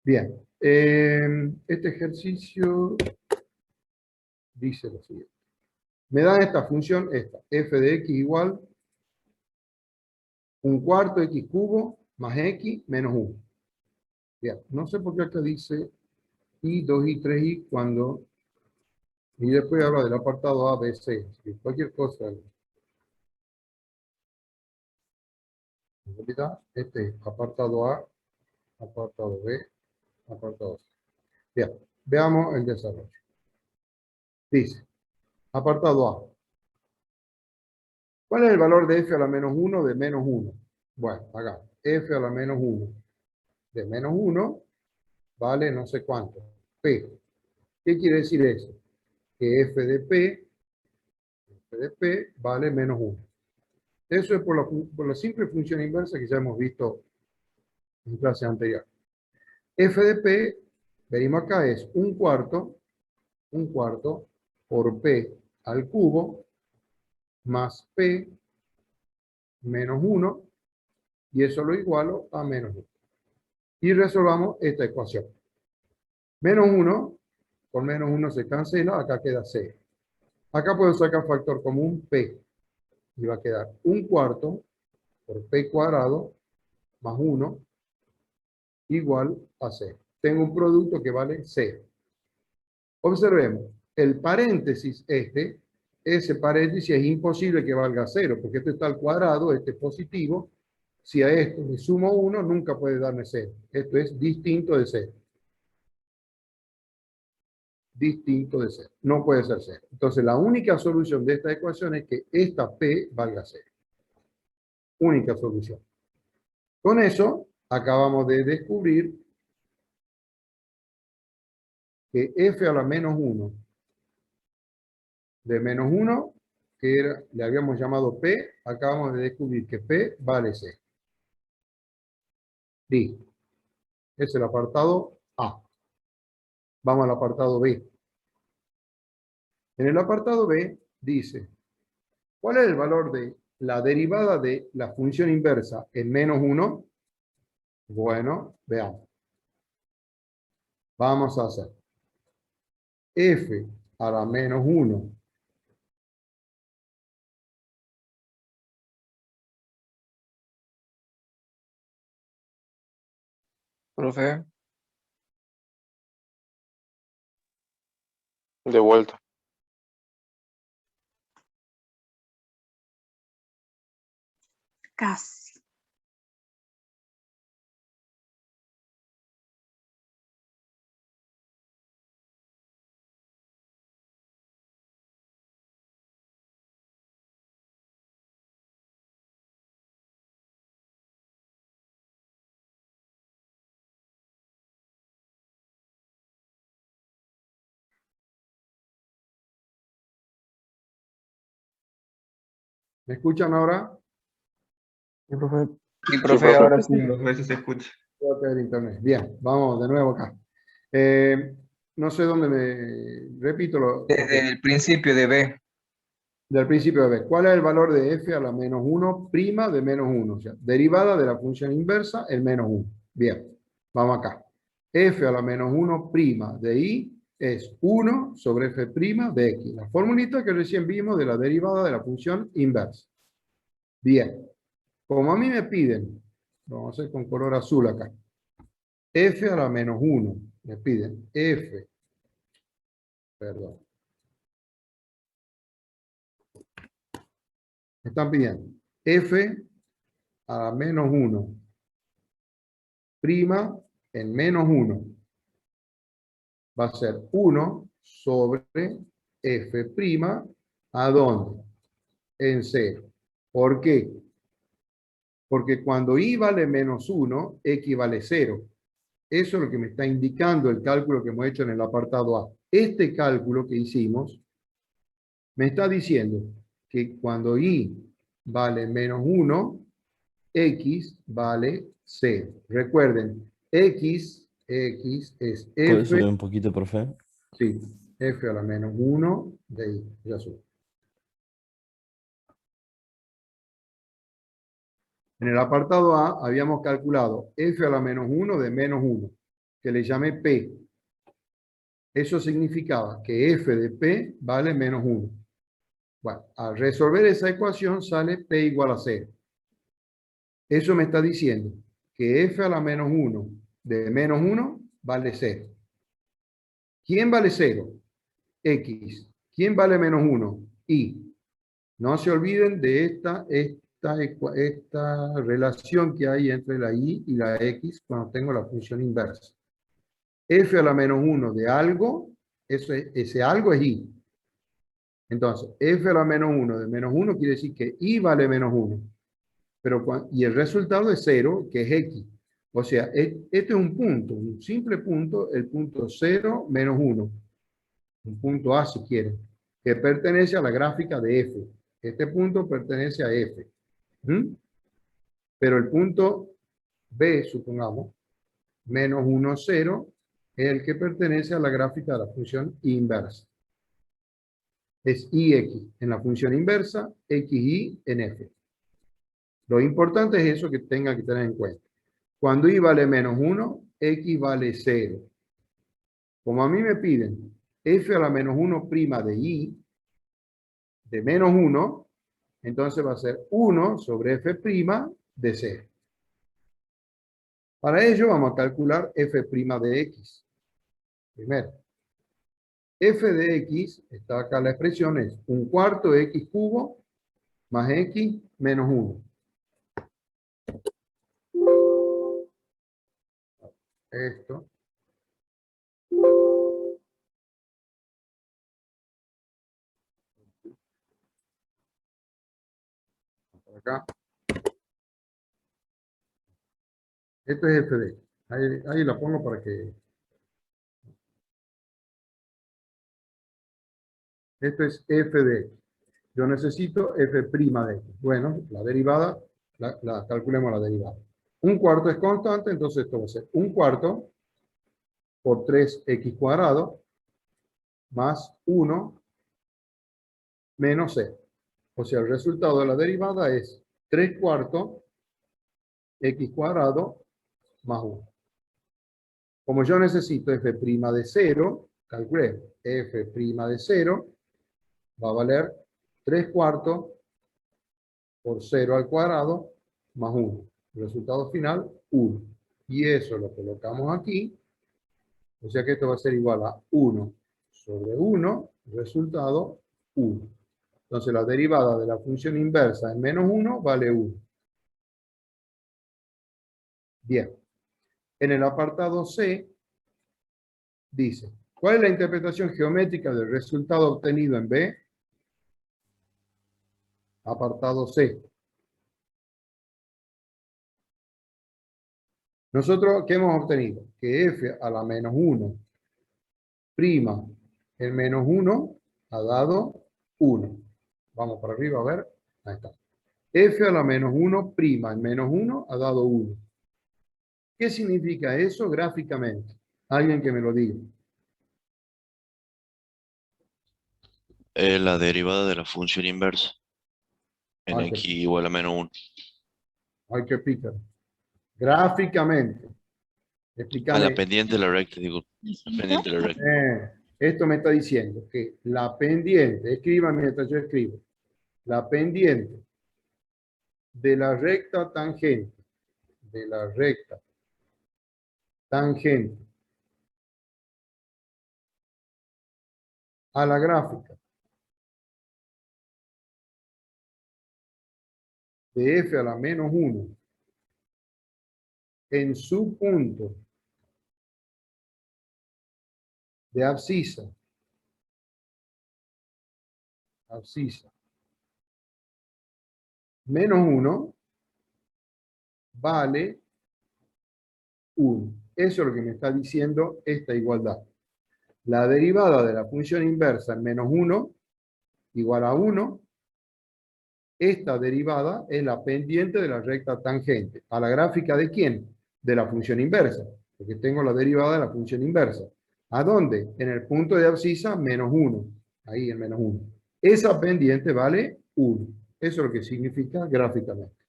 Bien. Este ejercicio dice lo siguiente. Me da esta función, esta, f de x igual 1/4 x cubo más x menos 1. Bien, no sé por qué acá dice y 2y, 3y cuando... Y después habla del apartado A, B, C. Cualquier cosa. En realidad, este es apartado A, apartado B, apartado C. Bien, veamos el desarrollo. Dice, apartado A. ¿Cuál es el valor de f a la menos 1 de menos 1? Bueno, acá, f a la menos 1 de menos 1 vale no sé cuánto, p. ¿Qué quiere decir eso? Que f de p vale menos 1. Eso es por la simple función inversa que ya hemos visto en clase anterior. F de P, venimos acá, es 1/4 por P al cubo más P menos 1, y eso lo igualo a menos 1. Y resolvamos esta ecuación. Menos 1, con menos 1 se cancela, acá queda 0. Acá puedo sacar factor común P, y va a quedar 1/4 por P cuadrado más 1 igual a 0. Tengo un producto que vale 0. Observemos, el paréntesis ese paréntesis es imposible que valga 0, porque esto está al cuadrado, este es positivo. Si a esto le sumo 1, nunca puede darme 0. Esto es distinto de 0. Distinto de 0. No puede ser 0. Entonces, la única solución de esta ecuación es que esta P valga 0. Única solución. Con eso, acabamos de descubrir que f a la menos 1 de menos 1, que le habíamos llamado P, acabamos de descubrir que P vale 0. Listo. Es el apartado A. Vamos al apartado B. En el apartado B dice, ¿cuál es el valor de la derivada de la función inversa en menos 1? Bueno, veamos. Vamos a hacer f a la menos 1 Profe, De vuelta. Casi. ¿Me escuchan ahora? Sí, profe. sí, profe, profe. ahora sí. A veces se escucha. Voy a pedir internet. Bien, vamos de nuevo acá. No sé dónde me... Repito Desde el principio de B. del principio de B. ¿Cuál es el valor de f a la menos 1 prima de menos 1? O sea, derivada de la función inversa en menos 1. Bien, vamos acá. F a la menos 1 prima de y es 1 sobre f prima de x. La formulita que recién vimos de la derivada de la función inversa. Bien, como a mí me piden, vamos a hacer con color azul acá, f a la menos 1, me piden f, perdón, me están pidiendo f a la menos 1 prima en menos 1 va a ser 1 sobre f prima, ¿a dónde? En 0. ¿Por qué? Porque cuando y vale menos 1, x vale 0. Eso es lo que me está indicando el cálculo que hemos hecho en el apartado A. Este cálculo que hicimos me está diciendo que cuando y vale menos 1, x vale 0. Recuerden, x es ¿Puedes f, subir un poquito, profe? sí, f a la menos 1 de y. Ya sube. En el apartado A habíamos calculado f a la menos 1 de menos 1, que le llamé P. Eso significaba que f de P vale menos 1. Bueno, al resolver esa ecuación sale P igual a 0. Eso me está diciendo que f a la menos 1 de menos 1 vale 0. ¿Quién vale 0? X. ¿Quién vale menos 1? Y. No se olviden de esta relación que hay entre la y y la x cuando tengo la función inversa. F a la menos 1 de algo, ese algo es y. Entonces, f a la menos 1 de menos 1 quiere decir que y vale menos 1. Y el resultado es 0, que es x. O sea, este es un punto, un simple punto, el punto 0 menos 1. Un punto A si quieren, que pertenece a la gráfica de f. Este punto pertenece a f. Pero el punto B, supongamos, menos 1, 0, es el que pertenece a la gráfica de la función inversa. Es ix en la función inversa, xy en f. Lo importante es eso que tengan que tener en cuenta. Cuando y vale menos 1, x vale 0. Como a mí me piden f a la menos 1' de y, de menos 1, entonces va a ser 1 sobre f' de 0. Para ello vamos a calcular f' de x. Primero, f de x, está acá la expresión, es 1/4 x cubo más x menos 1. Esto. Por acá. Esto es f de x. Ahí la pongo para que... Esto es f de x. Yo necesito f' de x. Bueno, la derivada, calculemos la derivada. 1/4 es constante, entonces esto va a ser 1/4 por 3x cuadrado más 1 menos 0. O sea, el resultado de la derivada es 3/4 x cuadrado más 1. Como yo necesito f' de 0, calculé f' de 0 va a valer 3/4 por 0 al cuadrado más 1. El resultado final, 1. Y eso lo colocamos aquí. O sea que esto va a ser igual a 1 sobre 1, resultado 1. Entonces la derivada de la función inversa en menos 1 vale 1. Bien. En el apartado C dice, ¿cuál es la interpretación geométrica del resultado obtenido en B? Apartado C. Nosotros, ¿qué hemos obtenido? Que f a la menos 1 prima el menos 1 ha dado 1. Vamos para arriba a ver. Ahí está. F a la menos 1 prima el menos 1 ha dado 1. ¿Qué significa eso gráficamente? Alguien que me lo diga. La derivada de la función inversa en Ay, x igual a menos 1. Hay que explicar. Gráficamente. A la Explícame. pendiente de la recta, digo. La pendiente de la recta. Esto me está diciendo que la pendiente, escriba mientras yo escribo, la pendiente de la recta tangente, a la gráfica de f a la menos 1 en su punto de abscisa, menos 1 vale 1. Eso es lo que me está diciendo esta igualdad. La derivada de la función inversa en menos 1 igual a 1. Esta derivada es la pendiente de la recta tangente. ¿A la gráfica de quién? De la función inversa. Porque tengo la derivada de la función inversa. ¿A dónde? En el punto de abscisa menos 1. Ahí en menos 1. Esa pendiente vale 1. Eso es lo que significa gráficamente.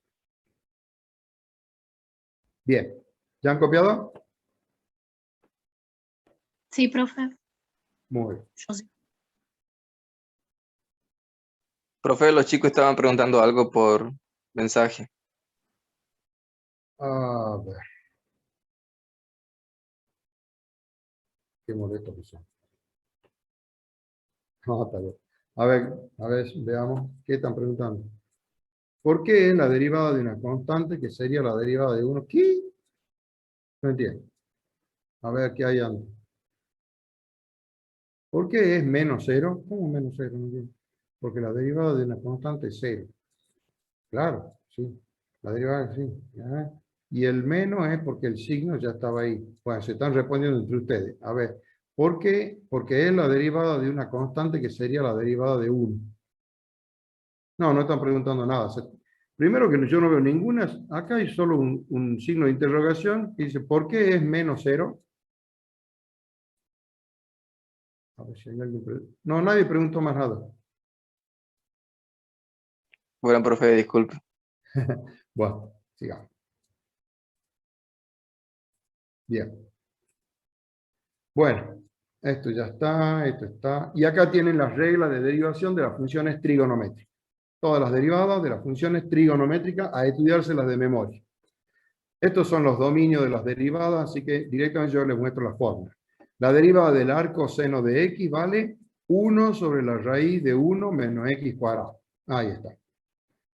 Bien. ¿Ya han copiado? Sí, profe. Muy bien. Yo sí. Profe, los chicos estaban preguntando algo por mensaje. A ver. Qué molesto que son. No, está bien. A ver, veamos. ¿Qué están preguntando? ¿Por qué la derivada de una constante que sería la derivada de 1? ¿Qué? No entiendo. A ver, ¿qué hay antes? ¿Por qué es menos 0? ¿Cómo menos 0? No entiendo. Porque la derivada de una constante es 0. Claro, sí. La derivada es sí. Ajá. Y el menos es porque el signo ya estaba ahí. Bueno, se están respondiendo entre ustedes. A ver, ¿por qué? Porque es la derivada de una constante que sería la derivada de 1. No, no están preguntando nada. Primero que yo no veo ninguna. Acá hay solo un signo de interrogación que dice, ¿por qué es menos 0? A ver si hay alguien. No, nadie preguntó más nada. Bueno, profe, disculpe. Bueno, sigamos. Bien. Bueno, esto ya está, esto está. Y acá tienen las reglas de derivación de las funciones trigonométricas. Todas las derivadas de las funciones trigonométricas a estudiárselas de memoria. Estos son los dominios de las derivadas, así que directamente yo les muestro la fórmula. La derivada del arco seno de x vale 1 sobre la raíz de 1 menos x cuadrado. Ahí está.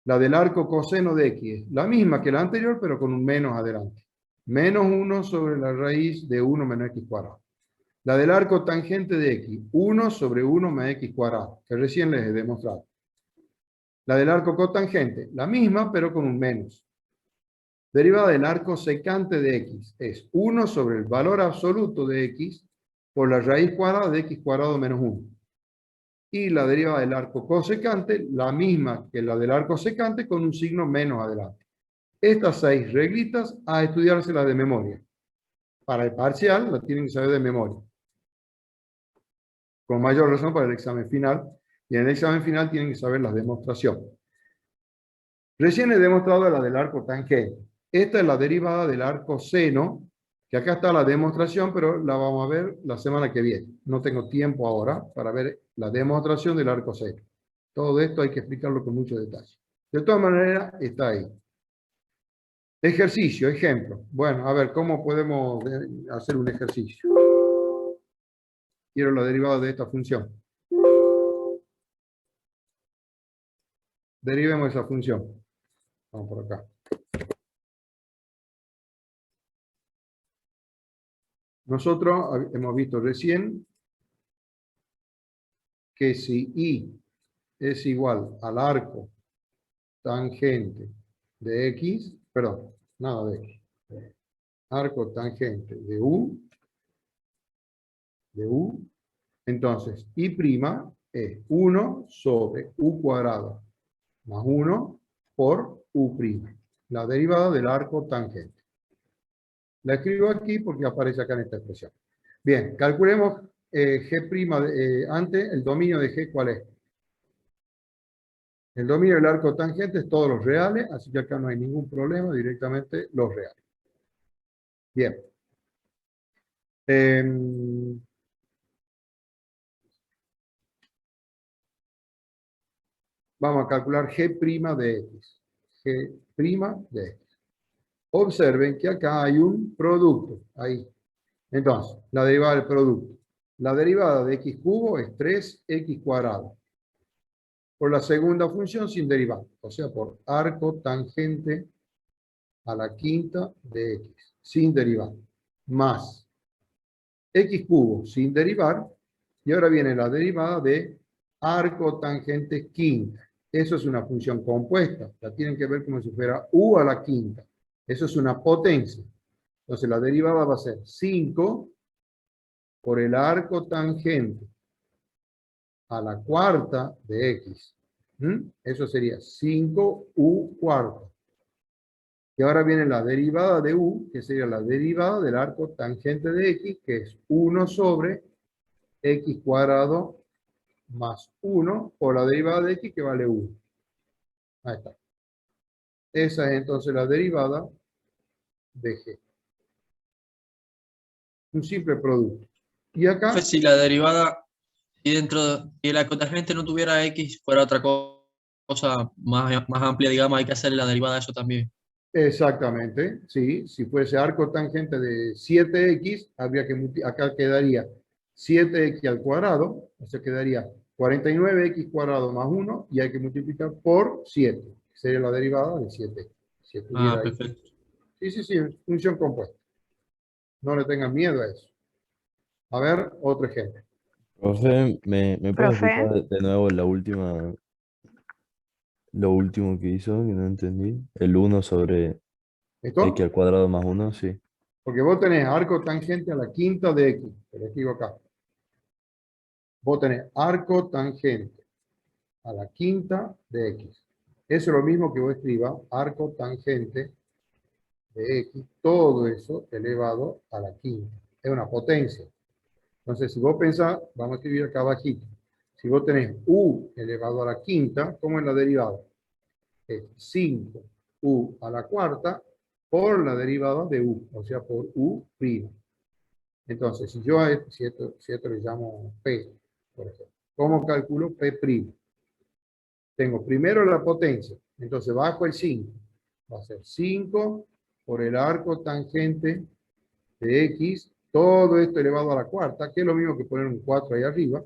La del arco coseno de x es la misma que la anterior, pero con un menos adelante. Menos 1 sobre la raíz de 1 menos x cuadrado. La del arco tangente de x, 1 sobre 1 más x cuadrado, que recién les he demostrado. La del arco cotangente, la misma, pero con un menos. Derivada del arco secante de x es 1 sobre el valor absoluto de x por la raíz cuadrada de x cuadrado menos 1. Y la derivada del arco cosecante, la misma que la del arco secante, con un signo menos adelante. Estas 6 reglitas a estudiárselas de memoria. Para el parcial, las tienen que saber de memoria. Con mayor razón para el examen final. Y en el examen final tienen que saber las demostraciones. Recién he demostrado la del arco tangente. Esta es la derivada del arco seno, que acá está la demostración, pero la vamos a ver la semana que viene. No tengo tiempo ahora para ver la demostración del arco seno. Todo esto hay que explicarlo con mucho detalle. De todas maneras, está ahí. Ejercicio, ejemplo. Bueno, a ver, ¿cómo podemos hacer un ejercicio? Quiero la derivada de esta función. Derivemos esa función. Vamos por acá. Nosotros hemos visto recién que si I es igual al arco tangente de X, perdón, nada de X, arco tangente de U, entonces I' es 1 sobre U cuadrado más 1 por U', la derivada del arco tangente. La escribo aquí porque aparece acá en esta expresión. Bien, calculemos G' antes, el dominio de G, ¿cuál es? El dominio del arco tangente es todos los reales, así que acá no hay ningún problema, directamente los reales. Bien. Vamos a calcular G' de X. G' de X. Observen que acá hay un producto, ahí. Entonces, la derivada del producto. La derivada de x cubo es 3x cuadrado. Por la segunda función sin derivada, o sea, por arco tangente a la quinta de x, sin derivar, más x cubo sin derivar, y ahora viene la derivada de arco tangente quinta. Eso es una función compuesta, la tienen que ver como si fuera u a la quinta. Eso es una potencia. Entonces la derivada va a ser 5 por el arco tangente a la cuarta de x. Eso sería 5u cuarta. Y ahora viene la derivada de u, que sería la derivada del arco tangente de x, que es 1 sobre x cuadrado más 1 por la derivada de x, que vale 1. Ahí está. Esa es entonces la derivada de g. Un simple producto. Y acá, Si la derivada y dentro y la cotangente no tuviera x, fuera otra cosa más amplia, digamos, hay que hacerle la derivada de eso también. exactamente, sí, si fuese arco tangente de 7x, habría que acá quedaría 7x al cuadrado, o sea, quedaría 49x cuadrado más 1, y hay que multiplicar por 7, que sería la derivada de 7. Si estuviera ahí. Perfecto. Sí, función compuesta. No le tengan miedo a eso. A ver, otro ejemplo. Profe, ¿me puedes Profe. explicar de nuevo lo último que hizo, que no entendí? El 1 sobre ¿Esto? x al cuadrado más 1, sí. Porque vos tenés arco tangente a la quinta de x. Pero escribo acá. Vos tenés arco tangente a la quinta de x. Eso es lo mismo que vos escribas arco tangente de x, todo eso elevado a la quinta. Es una potencia. Entonces, si vos pensás, vamos a escribir acá abajito. Si vos tenés u elevado a la quinta, ¿cómo es la derivada? Es 5u a la cuarta por la derivada de u, o sea, por u'. Entonces, si yo a si esto le llamo p, por ejemplo, ¿cómo calculo p'? Tengo primero la potencia, entonces bajo el 5. Va a ser 5 por el arco tangente de x, todo esto elevado a la cuarta, que es lo mismo que poner un 4 ahí arriba.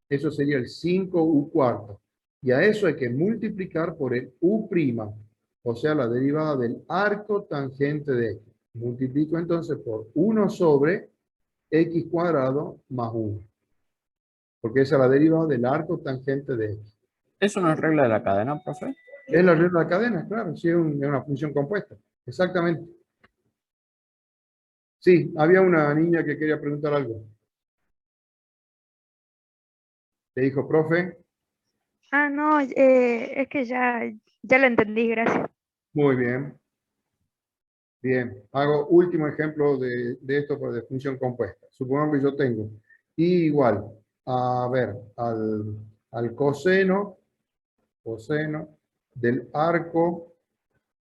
Eso sería el 5u cuarta. Y a eso hay que multiplicar por el u', o sea, la derivada del arco tangente de x. Multiplico entonces por 1 sobre x cuadrado más 1. Porque esa es la derivada del arco tangente de x. ¿Es una regla de la cadena, profe? Es la regla de la cadena, claro, sí, es una función compuesta. Exactamente. Sí, había una niña que quería preguntar algo. Le dijo, profe. Ah, no, es que ya lo entendí, gracias. Muy bien. Bien, hago último ejemplo de esto de función compuesta. Supongamos que yo tengo i igual, a ver, al coseno del arco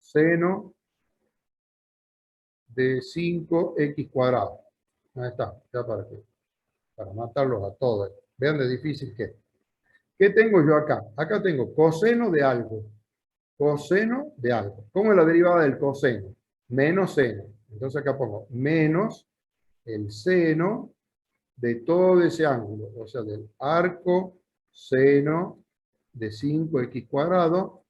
seno de 5x cuadrado. Ahí está, ya para matarlos a todos. Vean de difícil que es. ¿Qué tengo yo acá? Acá tengo coseno de algo. Coseno de algo. ¿Cómo es la derivada del coseno? Menos seno. Entonces acá pongo menos el seno de todo ese ángulo. O sea, del arco seno de 5x cuadrado.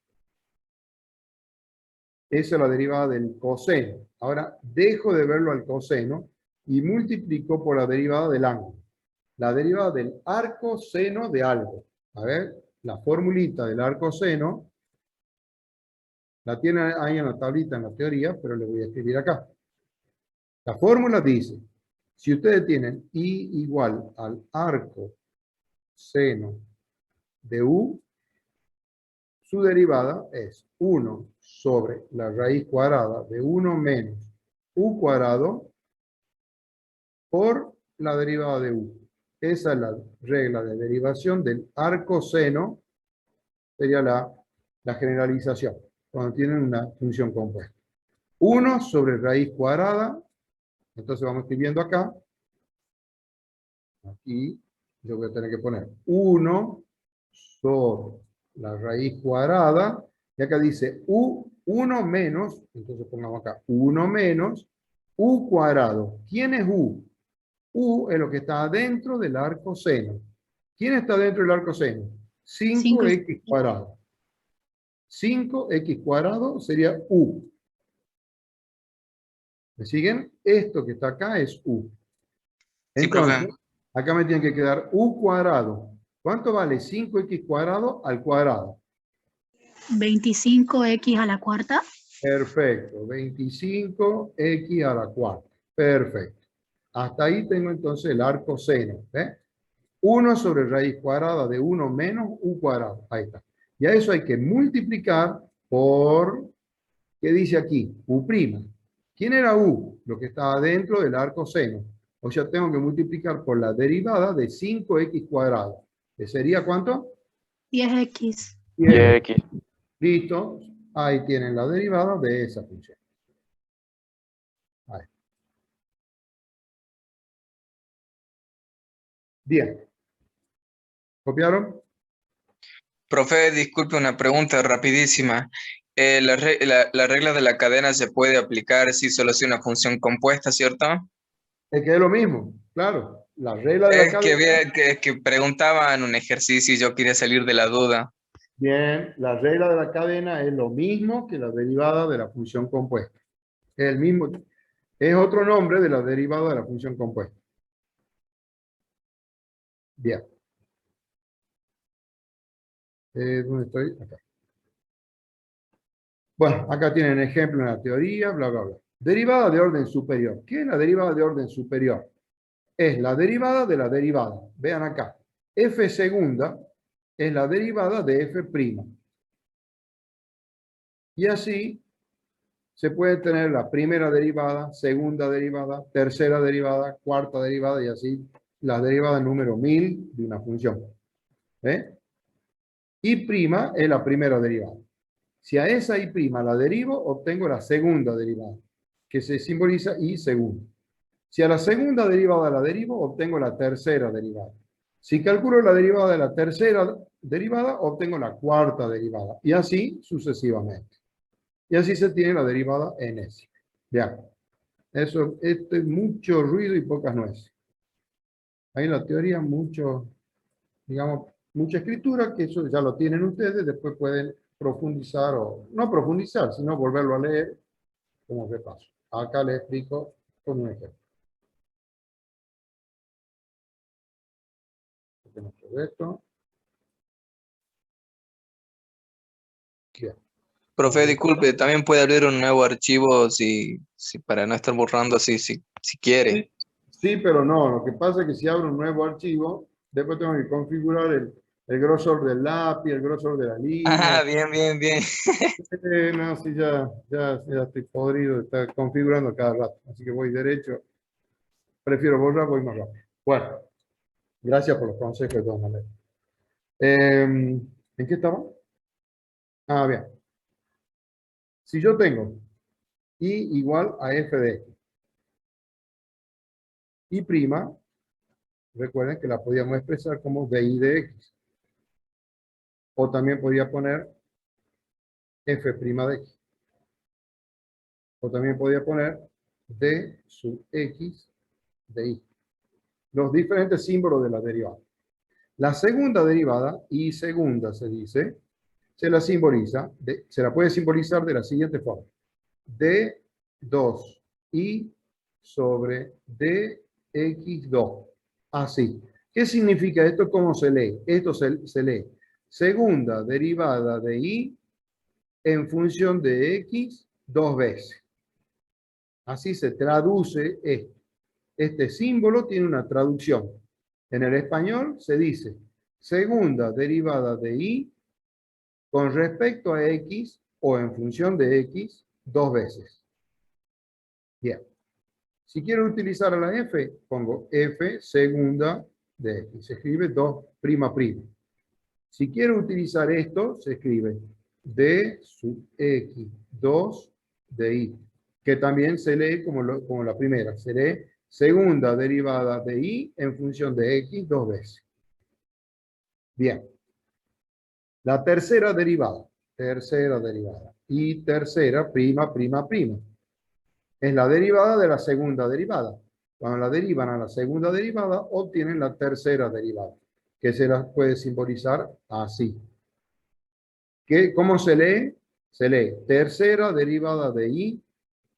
Esa es la derivada del coseno. Ahora dejo de verlo al coseno y multiplico por la derivada del ángulo. La derivada del arco seno de algo. A ver, la formulita del arco seno la tiene ahí en la tablita en la teoría, pero le voy a escribir acá. La fórmula dice, si ustedes tienen i igual al arco seno de u, su derivada es 1 sobre la raíz cuadrada de 1 menos u cuadrado por la derivada de u. Esa es la regla de derivación del arco seno, sería la generalización, cuando tienen una función compuesta. 1 sobre raíz cuadrada, entonces vamos escribiendo acá. Aquí yo voy a tener que poner 1 sobre la raíz cuadrada, y acá dice 1 menos, entonces pongamos acá 1 menos u cuadrado. ¿Quién es u? U es lo que está adentro del arco seno. ¿Quién está dentro del arco seno? 5x cuadrado. 5x cuadrado sería u. ¿Me siguen? Esto que está acá es u. Entonces, Sí, profe. acá me tiene que quedar u cuadrado. ¿Cuánto vale 5x cuadrado al cuadrado? 25x a la cuarta. Perfecto. 25x a la cuarta. Perfecto. Hasta ahí tengo entonces el arco seno. 1 sobre raíz cuadrada de 1 menos u cuadrado. Ahí está. Y a eso hay que multiplicar por, ¿qué dice aquí? U'. ¿Quién era u? Lo que estaba dentro del arco seno. O sea, tengo que multiplicar por la derivada de 5x cuadrado. ¿Que sería cuánto? 10x. 10x. Listo. Ahí tienen la derivada de esa función. Ahí. Bien. ¿Copiaron? Profe, disculpe una pregunta rapidísima. La regla de la cadena se puede aplicar si solo es una función compuesta, ¿cierto? Es que es lo mismo, claro. La regla de la Es que, cadena. que preguntaba en un ejercicio y yo quería salir de la duda. Bien, la regla de la cadena es lo mismo que la derivada de la función compuesta. Es el mismo, es otro nombre de la derivada de la función compuesta. Bien. ¿Dónde estoy? Acá. Bueno, acá tienen ejemplo en la teoría, bla, bla, bla. Derivada de orden superior. ¿Qué es la derivada de orden superior? Es la derivada de la derivada. Vean acá. F segunda es la derivada de F prima. Y así se puede tener la primera derivada, segunda derivada, tercera derivada, cuarta derivada y así la derivada número 1000 de una función. Y' es la primera derivada. Si a esa y' la derivo, obtengo la segunda derivada, que se simboliza y segundo. Si a la segunda derivada la derivo, obtengo la tercera derivada. Si calculo la derivada de la tercera derivada, obtengo la cuarta derivada. Y así sucesivamente. Y así se tiene la derivada en S. Bien. Esto es mucho ruido y pocas nueces. Hay en la teoría mucho, digamos, mucha escritura, que eso ya lo tienen ustedes, después pueden profundizar, o no profundizar, sino volverlo a leer como repaso. Acá les explico con un ejemplo. Tenemos todo esto. Bien. Profe, disculpe, también puede abrir un nuevo archivo si para no estar borrando así, si quiere. Sí, pero no. Lo que pasa es que si abro un nuevo archivo, después tengo que configurar el grosor del lápiz, el grosor de la línea. Ah, bien, bien, bien. No, sí, ya estoy podrido de estar configurando cada rato. Así que voy derecho. Prefiero borrar, voy más rápido. Bueno, gracias por los consejos de todas maneras. ¿En qué estaba? Ah, bien. Si yo tengo I igual a F de X, Y', recuerden que la podíamos expresar como DI de X. O también podía poner F' de X. O también podía poner D sub X de Y. Los diferentes símbolos de la derivada. La segunda derivada, Y segunda se dice, se la puede simbolizar de la siguiente forma. D2i sobre dx2. Así. ¿Qué significa esto? ¿Cómo se lee? Esto se lee segunda derivada de y en función de x dos veces. Así se traduce esto. Este símbolo tiene una traducción. En el español se dice segunda derivada de y con respecto a x o en función de x dos veces. Bien. Si quiero utilizar a la f, pongo f segunda de x. Se escribe 2''. Si quiero utilizar esto, se escribe d sub x 2 de y, que también se lee como la primera. Se lee segunda derivada de y en función de x dos veces. Bien. La tercera derivada. Y tercera, prima. Es la derivada de la segunda derivada. Cuando la derivan a la segunda derivada, obtienen la tercera derivada, que se la puede simbolizar así. ¿Cómo se lee? Se lee tercera derivada de y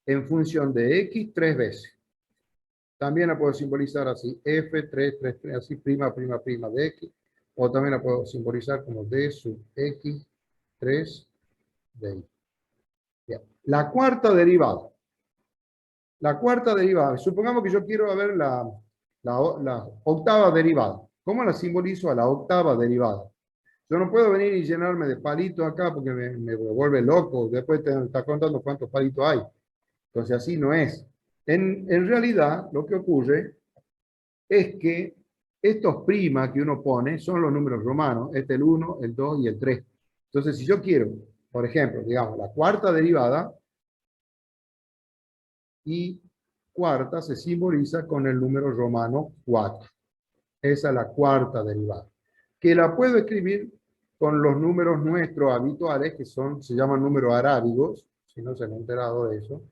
en función de x tres veces. También la puedo simbolizar así, f3, así, prima de x. O también la puedo simbolizar como d sub x 3 de y. Bien. La cuarta derivada. La cuarta derivada. Supongamos que yo quiero ver la octava derivada. ¿Cómo la simbolizo a la octava derivada? Yo no puedo venir y llenarme de palitos acá porque me vuelve loco. Después te está contando cuántos palitos hay. Entonces así no es. En realidad lo que ocurre es que estos primas que uno pone son los números romanos. Este es el 1, el 2 y el 3. Entonces si yo quiero, por ejemplo, digamos, la cuarta derivada, y cuarta se simboliza con el número romano 4. Esa es la cuarta derivada. Que la puedo escribir con los números nuestros habituales, que se llaman números arábigos, si no se han enterado de eso.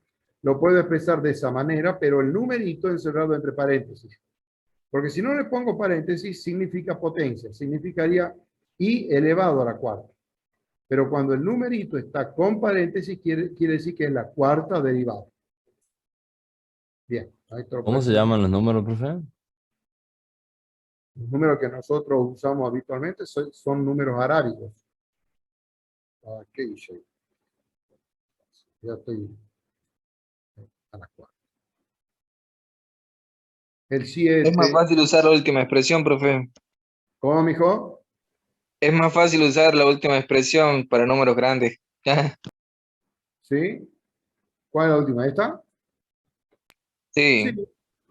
Lo puedo expresar de esa manera, pero el numerito encerrado entre paréntesis. Porque si no le pongo paréntesis, significa potencia. Significaría i elevado a la cuarta. Pero cuando el numerito está con paréntesis, quiere decir que es la cuarta derivada. Bien. ¿Cómo se llaman los números, profe? Los números que nosotros usamos habitualmente son números arábigos. ¿Qué dice? Ya estoy a la cuarta. El 7. Es más fácil usar la última expresión, profe. ¿Cómo, mijo? Es más fácil usar la última expresión para números grandes. ¿Sí? ¿Cuál es la última? ¿Esta? Sí.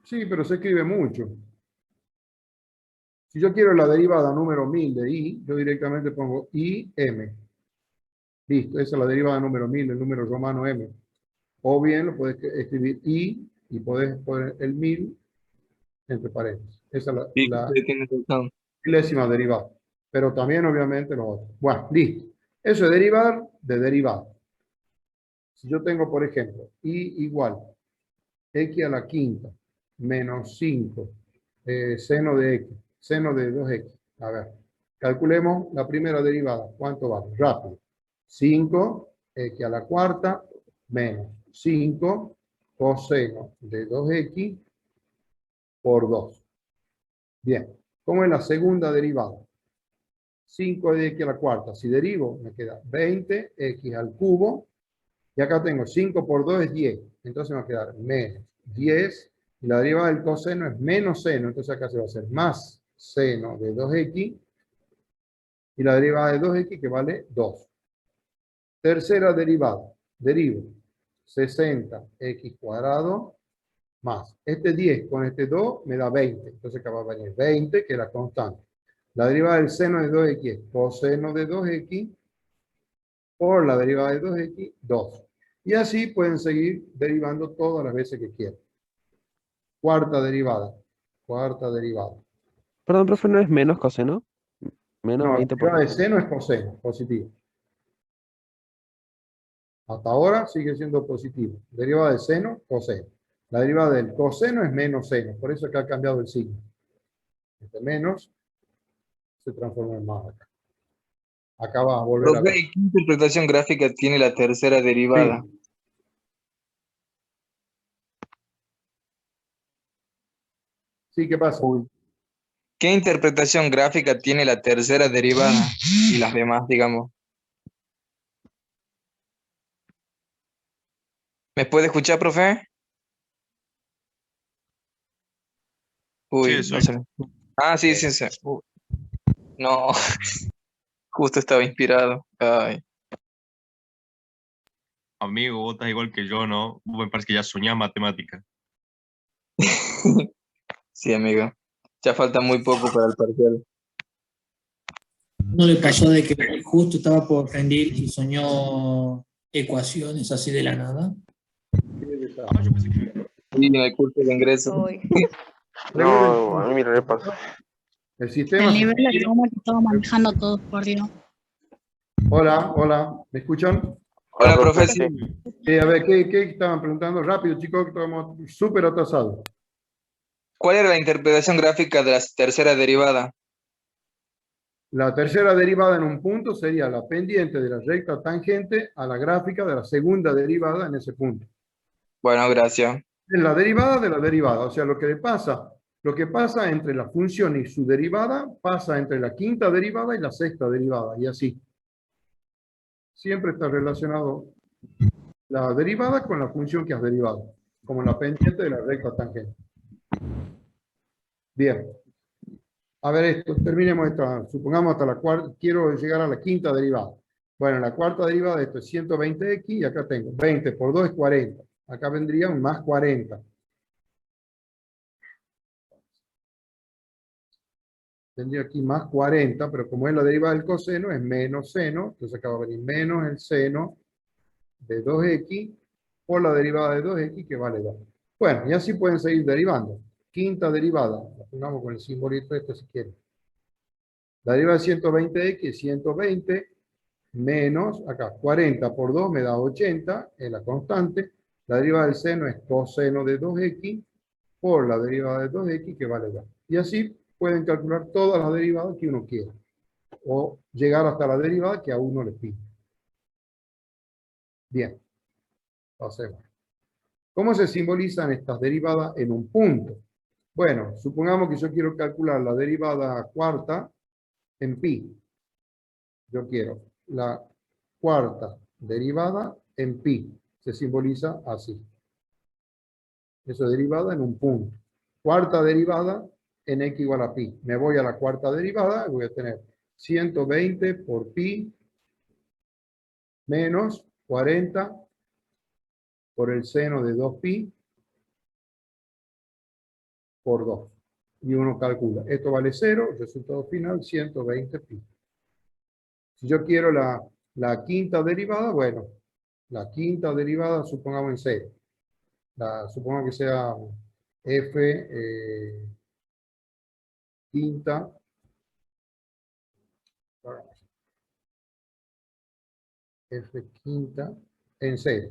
Sí, pero se escribe mucho. Si yo quiero la derivada número 1000 de i, yo directamente pongo im. Listo, esa es la derivada número 1000, el número romano m. O bien lo puedes escribir i y puedes poner el 1000 entre paréntesis. Esa es la milésima derivada. Pero también obviamente lo otro. Bueno, listo. Eso es derivar de derivada. Si yo tengo, por ejemplo, i igual x a la quinta menos 5 seno de x, seno de 2x. A ver, calculemos la primera derivada. ¿Cuánto vale? Rápido. 5x a la cuarta menos 5 coseno de 2x por 2. Bien, ¿cómo es la segunda derivada? 5 de x a la cuarta. Si derivo, me queda 20x al cubo. Y acá tengo 5 por 2 es 10. Entonces me va a quedar menos 10. Y la derivada del coseno es menos seno. Entonces acá se va a hacer más seno de 2x. Y la derivada de 2x que vale 2. Tercera derivada. Derivo 60x cuadrado más. Este 10 con este 2 me da 20. Entonces acá va a venir 20, que es la constante. La derivada del seno de 2x es coseno de 2x por la derivada de 2x, 2. Y así pueden seguir derivando todas las veces que quieran. Cuarta derivada. Cuarta derivada. Perdón, profe, ¿no es menos coseno? Menos No, la 20 por derivada de seno es coseno, positivo. Hasta ahora sigue siendo positivo. Derivada de seno, coseno. La derivada del coseno es menos seno. Por eso acá ha cambiado el signo. Este menos se transforma en más acá. Acá va a volver a ver. ¿Qué interpretación gráfica tiene la tercera derivada? Sí, ¿qué pasa? ¿Qué interpretación gráfica tiene la tercera derivada y las demás, digamos? ¿Me puede escuchar, profe? Uy, Sí, no se me... Ah, sí, sí, sí. No, justo estaba inspirado. Ay. Amigo, vos estás igual que yo, ¿no? Vos me parece que ya soñás matemática. Sí, amigo. Ya falta muy poco para el parcial. ¿No le pasó de que justo estaba por rendir y soñó ecuaciones así de la nada? Sí, en el curso de ingreso. No, a mí no le pasó. El sistema... El nivel de cómo que estaba manejando todo, por Dios. Hola, hola. ¿Me escuchan? Hola, profe. Sí. A ver, ¿qué estaban preguntando? Rápido, chicos, que estamos súper atrasados. ¿Cuál era la interpretación gráfica de la tercera derivada? La tercera derivada en un punto sería la pendiente de la recta tangente a la gráfica de la segunda derivada en ese punto. Bueno, gracias. Es la derivada de la derivada, o sea, lo que pasa entre la función y su derivada, pasa entre la quinta derivada y la sexta derivada, y así. Siempre está relacionado la derivada con la función que has derivado, como la pendiente de la recta tangente. Bien. A ver esto, terminemos esto. Supongamos hasta la cuarta, quiero llegar a la quinta derivada. Bueno, la cuarta derivada de esto es 120x y acá tengo 20 por 2 es 40. Acá vendría un más 40. Tendría aquí más 40, pero como es la derivada del coseno, es menos seno. Entonces acá va a venir menos el seno de 2x por la derivada de 2x que vale 2. Bueno, y así pueden seguir derivando. Quinta derivada, la pongamos con el simbolito este si quieren. La derivada de 120x es 120 menos, acá, 40 por 2 me da 80, es la constante. La derivada del seno es coseno de 2x por la derivada de 2x que vale 2. Y así pueden calcular todas las derivadas que uno quiera. O llegar hasta la derivada que a uno le pide. Bien. Pasemos. ¿Cómo se simbolizan estas derivadas en un punto? Bueno, supongamos que yo quiero calcular la derivada cuarta en pi. Yo quiero la cuarta derivada en pi. Se simboliza así. Eso es derivada en un punto. Cuarta derivada en x igual a pi. Me voy a la cuarta derivada y voy a tener 120 por pi menos 40 por el seno de 2pi por 2. Y uno calcula. Esto vale 0, resultado final 120 pi. Si yo quiero la quinta derivada, bueno, la quinta derivada supongamos en 0. Supongamos que sea f quinta. F quinta en 0.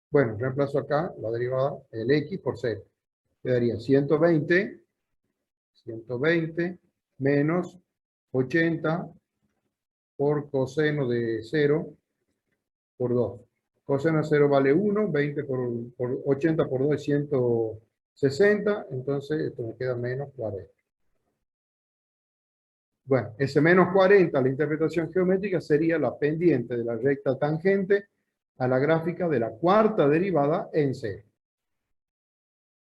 Bueno, reemplazo acá la derivada, el x por 0. Quedaría 120 menos 80 por coseno de 0 por 2. Coseno de 0 vale 1, 20 por 80 por 2 es 160, entonces esto me queda menos 40. Bueno, ese menos 40, la interpretación geométrica sería la pendiente de la recta tangente a la gráfica de la cuarta derivada en 0.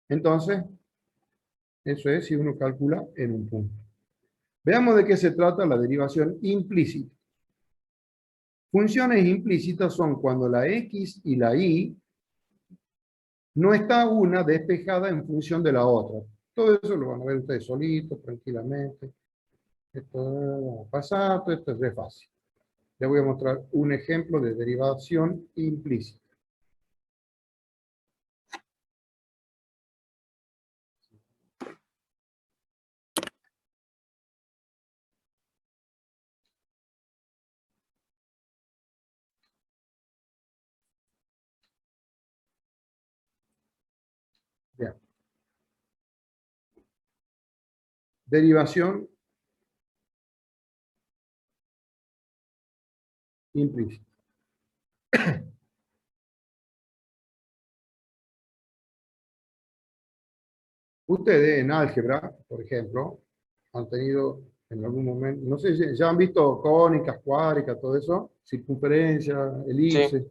Entonces, eso es si uno calcula en un punto. Veamos de qué se trata la derivación implícita. Funciones implícitas son cuando la x y la y no está una despejada en función de la otra. Todo eso lo van a ver ustedes solitos, tranquilamente. Esto es pasado, esto es re fácil. Les voy a mostrar un ejemplo de derivación implícita. Bien. Derivación implícita. Ustedes en álgebra, por ejemplo, han tenido en algún momento, no sé si ya han visto cónicas, cuádricas, todo eso, circunferencia, elipse. Sí.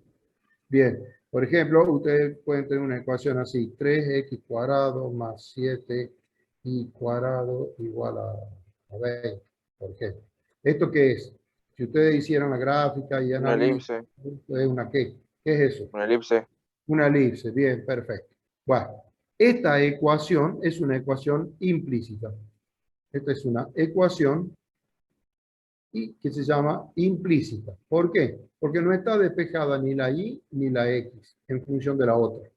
Bien, por ejemplo, ustedes pueden tener una ecuación así, 3x cuadrado más 7y cuadrado igual a 20, por ejemplo. ¿Esto qué es? Si ustedes hicieran la gráfica y analizan, ¿es una qué? ¿Qué es eso? Una elipse. Una elipse, bien, perfecto. Bueno, esta ecuación es una ecuación implícita. Esta es una ecuación que se llama implícita. ¿Por qué? Porque no está despejada ni la y ni la x en función de la otra.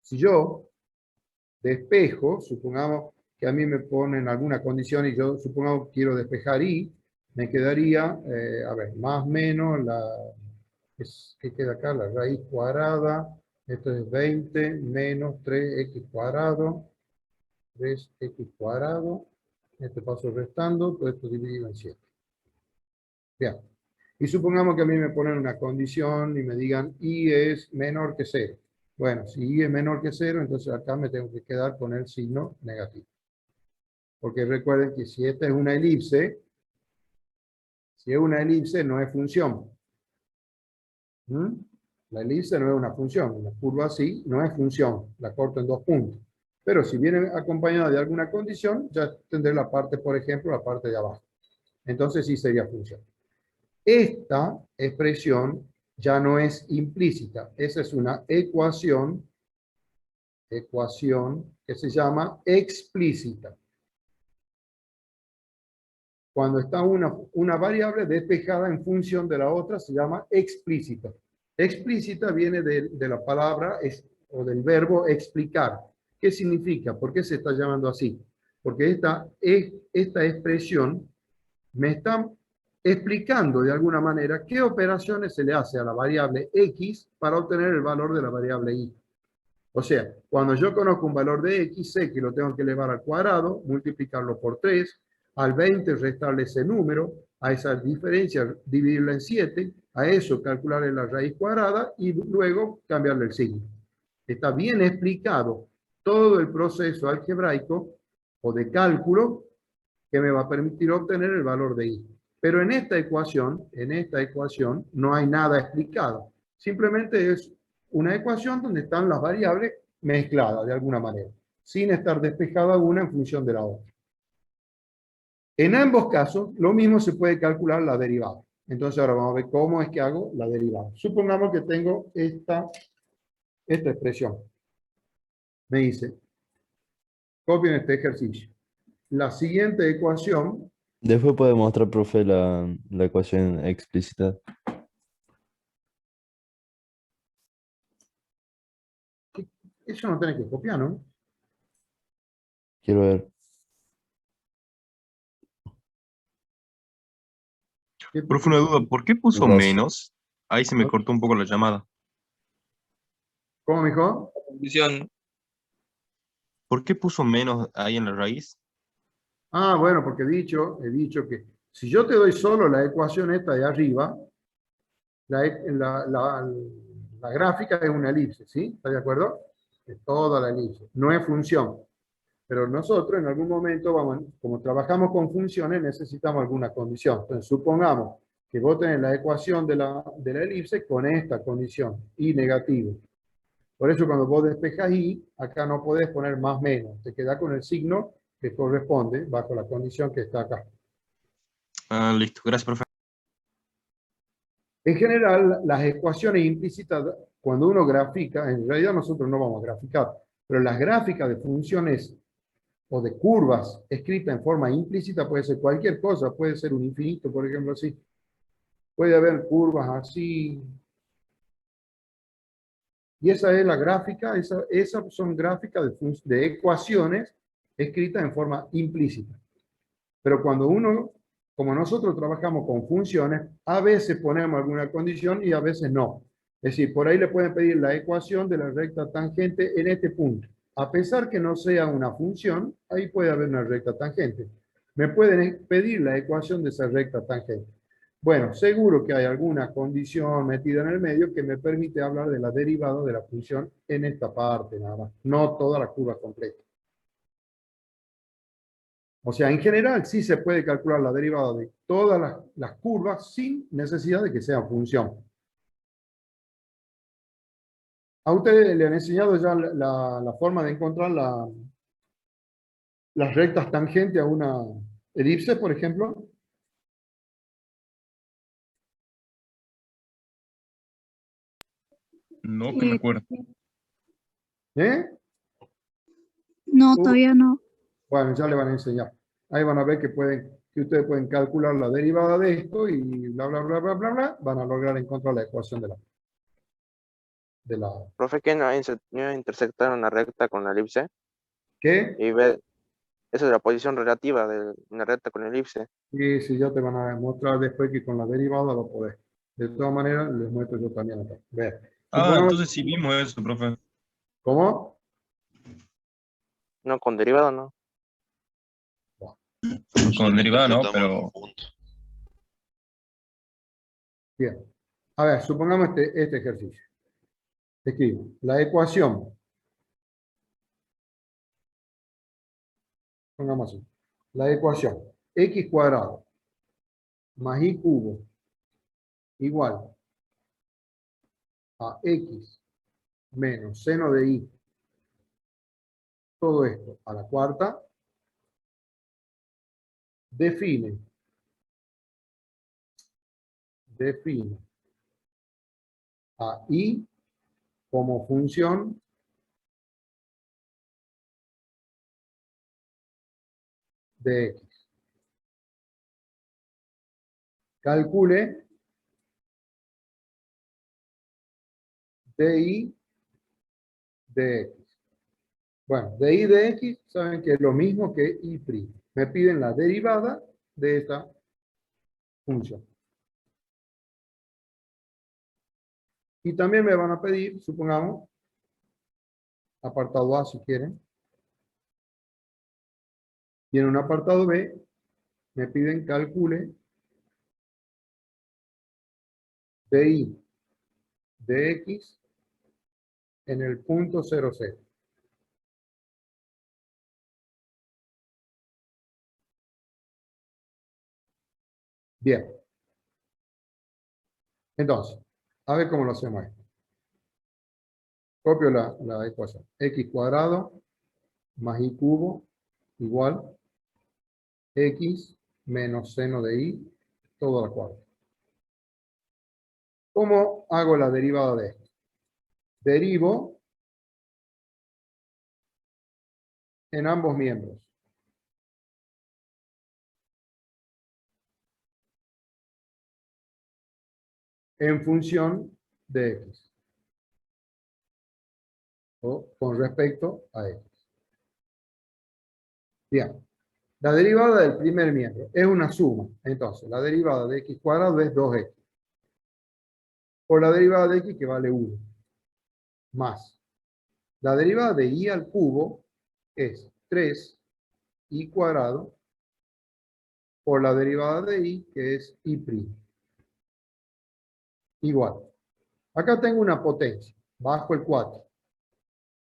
Si yo despejo, supongamos que a mí me ponen alguna condición y yo supongamos que quiero despejar y, me quedaría, a ver, más o menos, ¿qué queda acá? La raíz cuadrada, esto es 20 menos 3x cuadrado, 3x cuadrado, este paso restando, todo esto dividido en 7. Bien. Y supongamos que a mí me ponen una condición y me digan y es menor que 0. Bueno, si y es menor que 0, entonces acá me tengo que quedar con el signo negativo. Porque recuerden que si esta es una elipse, si es una elipse no es función. ¿Mm? La elipse no es una función, una curva así no es función, la corto en dos puntos. Pero si viene acompañada de alguna condición, ya tendré la parte, por ejemplo, la parte de abajo. Entonces sí sería función. Esta expresión ya no es implícita. Esa es una ecuación que se llama explícita. Cuando está una variable despejada en función de la otra, se llama explícita. Explícita viene de la palabra o del verbo explicar. ¿Qué significa? ¿Por qué se está llamando así? Porque esta expresión me está explicando de alguna manera qué operaciones se le hace a la variable x para obtener el valor de la variable y. O sea, cuando yo conozco un valor de x, sé que lo tengo que elevar al cuadrado, multiplicarlo por 3, al 20 restarle ese número, a esa diferencia dividirla en 7, a eso calcularle la raíz cuadrada y luego cambiarle el signo. Está bien explicado todo el proceso algebraico o de cálculo que me va a permitir obtener el valor de y. Pero en esta ecuación no hay nada explicado. Simplemente es una ecuación donde están las variables mezcladas de alguna manera, sin estar despejada una en función de la otra. En ambos casos, lo mismo se puede calcular la derivada. Entonces ahora vamos a ver cómo es que hago la derivada. Supongamos que tengo esta expresión. Me dice, copien este ejercicio. La siguiente ecuación, Después puede mostrar, profe, la ecuación explícita. eso no tiene que copiar, ¿no? Quiero ver. Profe, una duda, ¿por qué puso Dos. menos? Ahí se me cortó un poco la llamada. ¿Cómo, mijo? Condición. ¿Por qué puso menos ahí en la raíz? Ah, bueno, porque he dicho que si yo te doy solo la ecuación esta de arriba, la gráfica es una elipse, ¿sí? ¿Está de acuerdo? Es toda la elipse, no es función. Pero nosotros en algún momento, como trabajamos con funciones, necesitamos alguna condición. Entonces, supongamos que vos tenés la ecuación de la elipse con esta condición, y negativo. Por eso cuando vos despejas y, acá no podés poner más menos. Te queda con el signo que corresponde bajo la condición que está acá. Ah, listo, gracias, profe. En general, las ecuaciones implícitas, cuando uno grafica, en realidad nosotros no vamos a graficar, pero las gráficas de funciones o de curvas escritas en forma implícita puede ser cualquier cosa, puede ser un infinito, por ejemplo, así. Puede haber curvas así. Y esa es la gráfica, esas son gráficas de ecuaciones escritas en forma implícita. Pero cuando como nosotros trabajamos con funciones, a veces ponemos alguna condición y a veces no. Es decir, por ahí le pueden pedir la ecuación de la recta tangente en este punto. A pesar que no sea una función, ahí puede haber una recta tangente. Me pueden pedir la ecuación de esa recta tangente. Bueno, seguro que hay alguna condición metida en el medio que me permite hablar de la derivada de la función en esta parte nada más, no toda la curva completa. O sea, en general sí se puede calcular la derivada de todas las curvas sin necesidad de que sea función. ¿A ustedes le han enseñado ya la forma de encontrar las rectas tangentes a una elipse, por ejemplo? No que me acuerdo. ¿Eh? No, todavía no. Bueno, ya le van a enseñar. Ahí van a ver que ustedes pueden calcular la derivada de esto y bla, bla, bla, bla, bla, bla, van a lograr encontrar la ecuación de la Profe, que no intersectar una recta con la elipse ¿qué? y ver, eso es la posición relativa de una recta con elipse. Y si ya te van a mostrar después que con la derivada lo podés. De todas maneras, les muestro yo también acá. Ver. Ah, entonces sí vimos eso, profe. ¿Cómo? No, con derivada no. Con derivada no, pero... Bien. A ver, supongamos este ejercicio. Escribo la ecuación. Pongamos así. La ecuación x cuadrado más y cubo igual a x menos seno de y, todo esto a la cuarta, define a y como función de x. Calcule dy de x. Bueno, dy de x saben que es lo mismo que y'. Me piden la derivada de esta función. Y también me van a pedir, supongamos, apartado A si quieren. Y en un apartado B me piden calcule dy de x en el punto 0, 0. Bien. Entonces, a ver cómo lo hacemos esto. Copio la ecuación. X cuadrado más y cubo igual x menos seno de y todo al cuadrado. ¿Cómo hago la derivada de esto? Derivo en ambos miembros. En función de x. O con respecto a x. Bien. La derivada del primer miembro es una suma. Entonces, la derivada de x cuadrado es 2x. Por la derivada de x que vale 1. Más. La derivada de y al cubo es 3y cuadrado por la derivada de y que es y'. Igual. Acá tengo una potencia. Bajo el 4.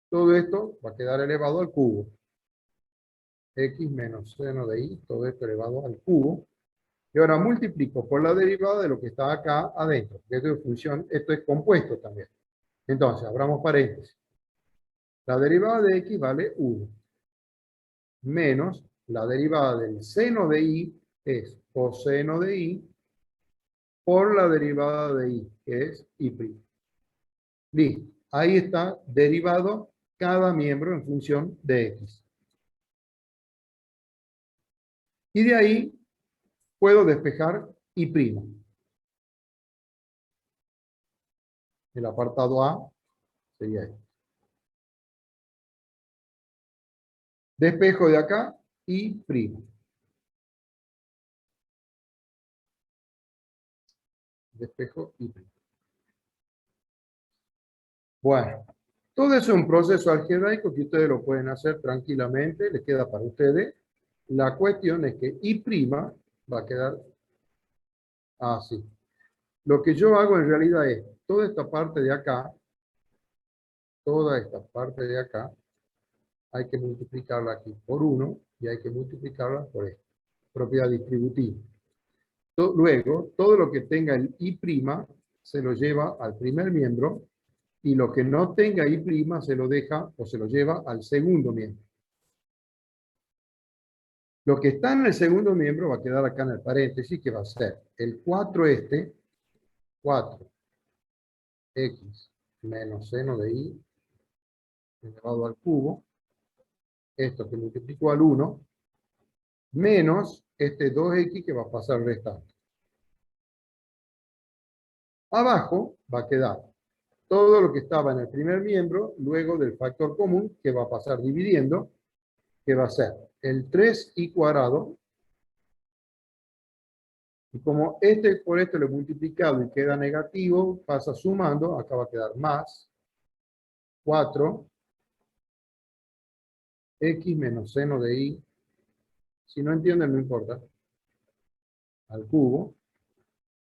Todo esto va a quedar elevado al cubo. X menos seno de y, todo esto elevado al cubo. Y ahora multiplico por la derivada de lo que está acá adentro. Esto es función, esto es compuesto también. Entonces, abramos paréntesis. La derivada de x vale 1. Menos la derivada del seno de y es coseno de y por la derivada de y, que es y'. Listo. Ahí está derivado cada miembro en función de x. Y de ahí puedo despejar y'. El apartado A sería este. Despejo de acá y'. Despejo y'. Bueno, todo eso es un proceso algebraico que ustedes lo pueden hacer tranquilamente, les queda para ustedes. La cuestión es que y' va a quedar así. Lo que yo hago en realidad es, toda esta parte de acá, hay que multiplicarla aquí por 1 y hay que multiplicarla por esto. Propiedad distributiva. Luego, todo lo que tenga el y' se lo lleva al primer miembro y lo que no tenga y' se lo deja o se lo lleva al segundo miembro. Lo que está en el segundo miembro va a quedar acá en el paréntesis, que va a ser el 4 este, 4x menos seno de y elevado al cubo, esto que multiplico al 1, menos este 2x que va a pasar restante. Abajo va a quedar todo lo que estaba en el primer miembro, luego del factor común, que va a pasar dividiendo, que va a ser el 3y cuadrado, y como este por esto lo he multiplicado y queda negativo, pasa sumando, acá va a quedar más 4x menos seno de y, si no entienden no importa, al cubo,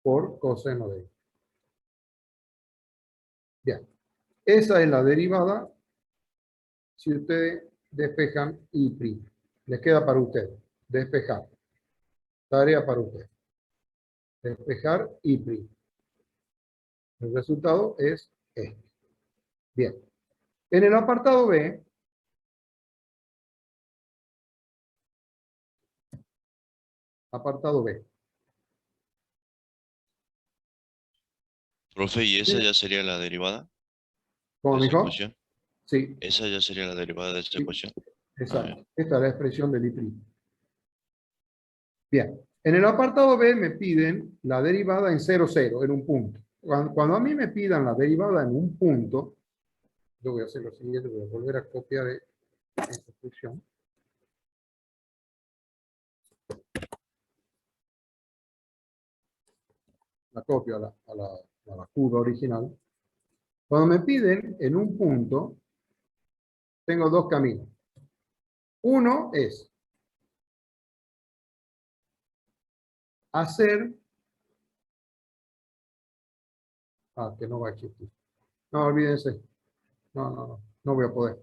por coseno de y. Bien, esa es la derivada si ustedes despejan y'. Les queda para ustedes, despejar. Tarea para ustedes. Despejar y'. El resultado es este. Bien. En el apartado B, Profe, ¿y esa ya sería la derivada ¿cómo de me esa dijo? ecuación? Sí, ¿Esa ya sería la derivada de esa Sí. ecuación? exacto. Esta es la expresión del I'. Bien. En el apartado B me piden la derivada en 0, 0, en un punto. Cuando a mí me pidan la derivada en un punto, yo voy a hacer lo siguiente, voy a volver a copiar esta función. La copio a la curva original. Cuando me piden en un punto, tengo dos caminos. Uno es hacer... que no va a existir. No, olvídense. No voy a poder.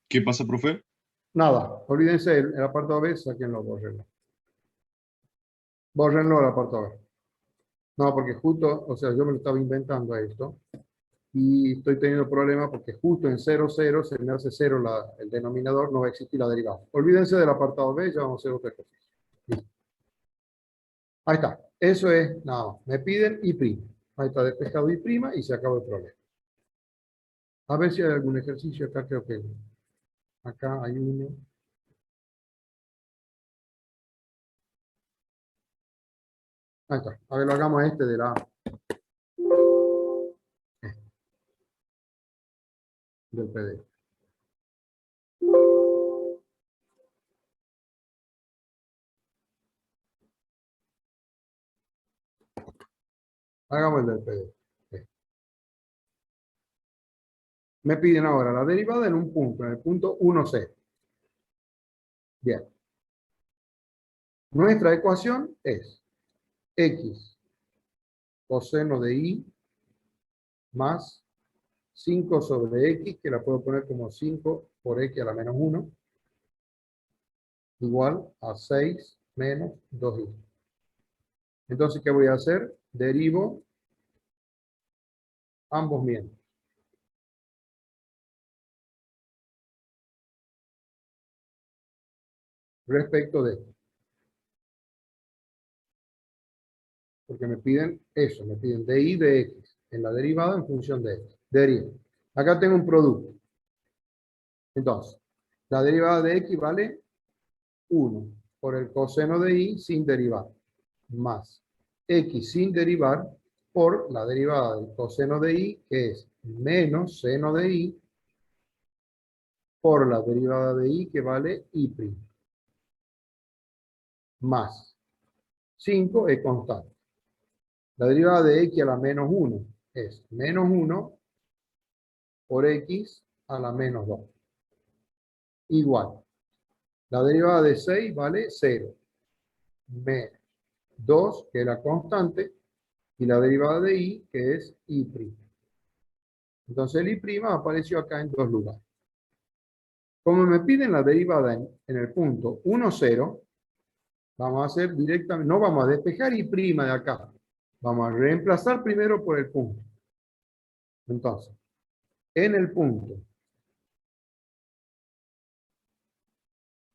¿Qué pasa, profe? Nada, olvídense el apartado B, saquenlo, bórrenlo. Bórrenlo el apartado B. No, porque justo, o sea, yo me lo estaba inventando a esto y estoy teniendo problemas porque justo en 0, 0 se me hace 0 el denominador, no va a existir la derivada. Olvídense del apartado B, ya vamos a hacer otra cosa. Listo. Ahí está. Eso es, nada más. Me piden I'. Ahí está despejado I' y se acabó el problema. A ver si hay algún ejercicio acá, creo que acá hay uno. Ahí está. A ver, lo hagamos este de del PDF. Hagamos el del PDF. Me piden ahora la derivada en un punto, en el punto 1,0. Bien. Nuestra ecuación es x coseno de y más 5 sobre x, que la puedo poner como 5 por x a la menos 1, igual a 6 menos 2y. Entonces, ¿qué voy a hacer? Derivo ambos miembros. Respecto de esto. Porque me piden eso, me piden de y de x en la derivada en función de esto. Derivo. Acá tengo un producto. Entonces, la derivada de x vale 1 por el coseno de y sin derivar, más x sin derivar por la derivada del coseno de y, que es menos seno de y, por la derivada de y, que vale y', más 5 es constante. La derivada de x a la menos 1 es menos 1 por x a la menos 2. Igual. La derivada de 6 vale 0. Menos 2, que es la constante, y la derivada de y, que es y'. Entonces el y' apareció acá en dos lugares. Como me piden la derivada en el punto 1, 0, vamos a hacer directamente, no vamos a despejar y' de acá. Vamos a reemplazar primero por el punto. Entonces, en el punto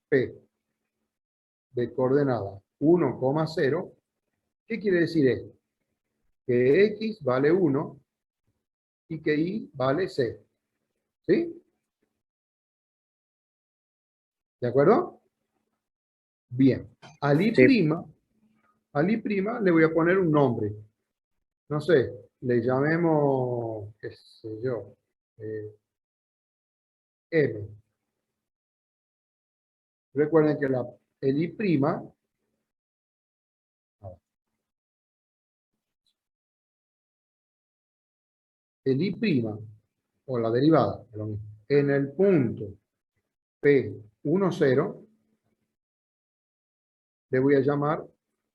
P de coordenada 1,0, ¿qué quiere decir esto? Que x vale 1 y que y vale 0. ¿Sí? ¿De acuerdo? Bien. Al y', le voy a poner un nombre. No sé, le llamemos, qué sé yo, M. Recuerden que el y', o la derivada, lo mismo, en el punto P1, 0, le voy a llamar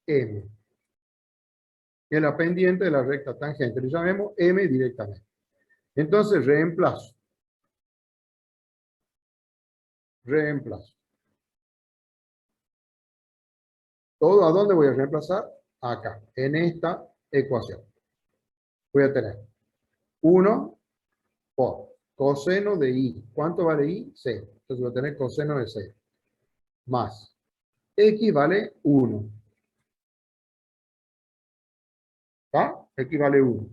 M. Que es la pendiente de la recta tangente. Le llamemos M directamente. Entonces reemplazo. ¿Todo a dónde voy a reemplazar? Acá, en esta ecuación. Voy a tener 1 por coseno de i. ¿Cuánto vale i? 0. Entonces voy a tener coseno de 0. Más x vale 1. ¿Está? X vale 1.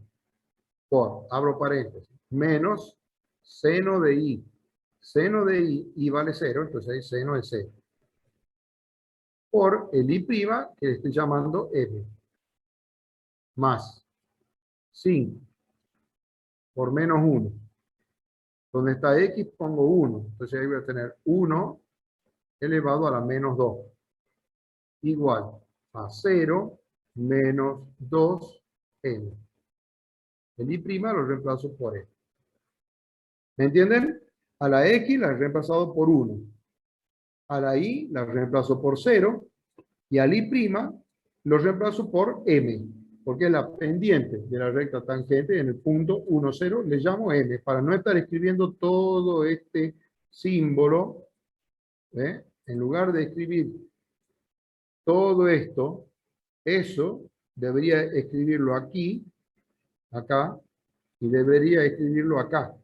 Por, abro paréntesis, menos seno de i. Seno de i vale 0, entonces ahí seno de 0. Por el i' que estoy llamando m. Más 5 por menos 1. Donde está x pongo 1. Entonces ahí voy a tener 1 elevado a la menos 2. Igual a 0 menos 2m. El i' lo reemplazo por e. ¿Me entienden? A la x la he reemplazado por 1. A la i la reemplazo por 0. Y al i' lo reemplazo por m. Porque es la pendiente de la recta tangente en el punto 1, 0. Le llamo m. Para no estar escribiendo todo este símbolo. En lugar de escribir todo esto, eso debería escribirlo aquí, acá, y debería escribirlo acá.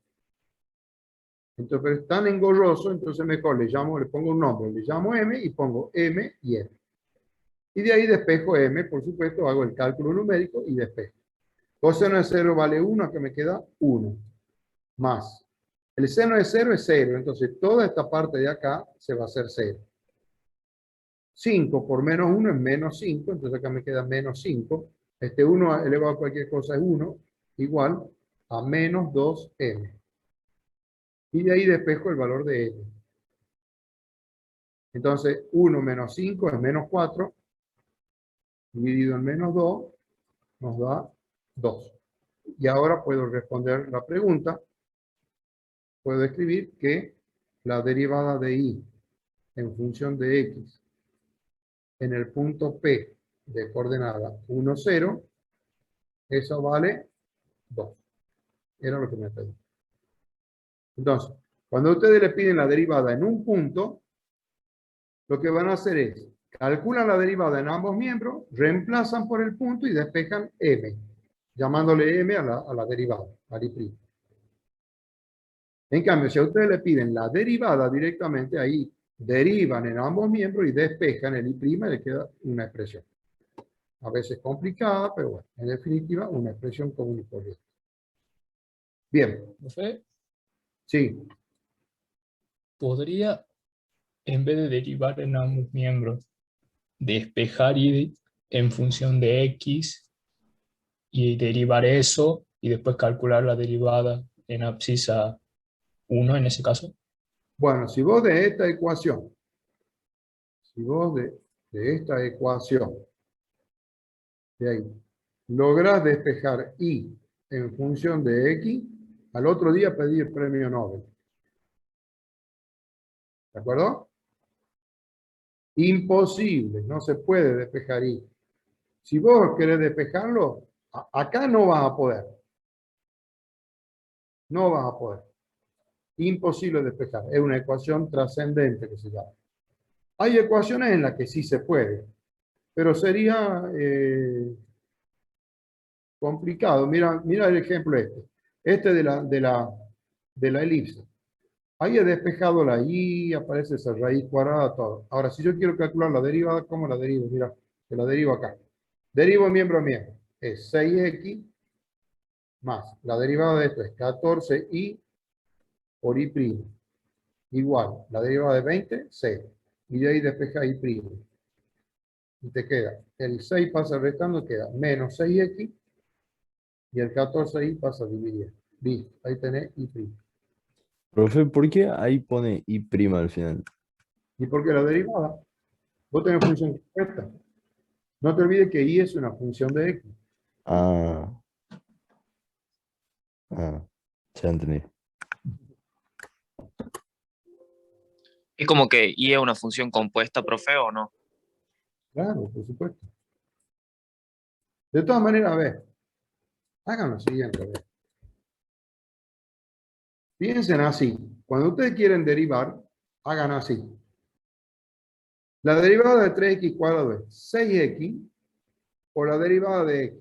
Entonces, pero es tan engorroso, entonces mejor le pongo un nombre, le llamo m y pongo m y m. Y de ahí despejo m, por supuesto, hago el cálculo numérico y despejo. Coseno de 0 vale 1, acá me queda 1. Más. El seno de 0 es 0, entonces toda esta parte de acá se va a hacer 0. 5 por menos 1 es menos 5, entonces acá me queda menos 5. Este 1 elevado a cualquier cosa es 1, igual a menos 2m. Y de ahí despejo el valor de m. Entonces 1 menos 5 es menos 4, dividido en menos 2, nos da 2. Y ahora puedo responder la pregunta. Puedo escribir que la derivada de i en función de x en el punto P de coordenada 1, 0, eso vale 2. Era lo que me pedí. Entonces, cuando ustedes le piden la derivada en un punto, lo que van a hacer es, calculan la derivada en ambos miembros, reemplazan por el punto y despejan m, llamándole m a la derivada, al i'. En cambio, si a ustedes le piden la derivada directamente, ahí derivan en ambos miembros y despejan el i' y le queda una expresión. A veces complicada, pero bueno, en definitiva, una expresión común y corriente. Bien. Profe, Sí. ¿podría, en vez de derivar en ambos miembros, despejar y en función de x y derivar eso y después calcular la derivada en abscisa 1 en ese caso? Bueno, si vos de esta ecuación, de esta ecuación, de ahí, lográs despejar y en función de x, al otro día pedir premio Nobel. ¿De acuerdo? Imposible, no se puede despejar y. Si vos querés despejarlo, acá no vas a poder. No vas a poder. Imposible despejar. Es una ecuación trascendente que se llama. Hay ecuaciones en las que sí se puede, pero sería complicado. Mira el ejemplo este. Este de la elipse. Ahí he despejado la y, aparece esa raíz cuadrada, todo. Ahora, si yo quiero calcular la derivada, ¿cómo la derivo? Mira, que la derivo acá. Derivo miembro a miembro. Es 6x más. La derivada de esto es 14y por i'. Igual. La derivada de 20, 6. Y de ahí despeja i'. Y te queda. El 6 pasa restando, queda menos 6x. Y el 14y pasa a dividir. Listo. Ahí tenés i'. Profe, ¿por qué ahí pone i' al final? ¿Y por qué la derivada? Vos tenés función compuesta. No te olvides que y es una función de x. Ah, ya entendí. ¿Es como que y es una función compuesta, profe, o no? Claro, por supuesto. De todas maneras, a ver, hagan lo siguiente, a ver. Piensen así. Cuando ustedes quieren derivar, hagan así. La derivada de 3x cuadrado es 6x por la derivada de x.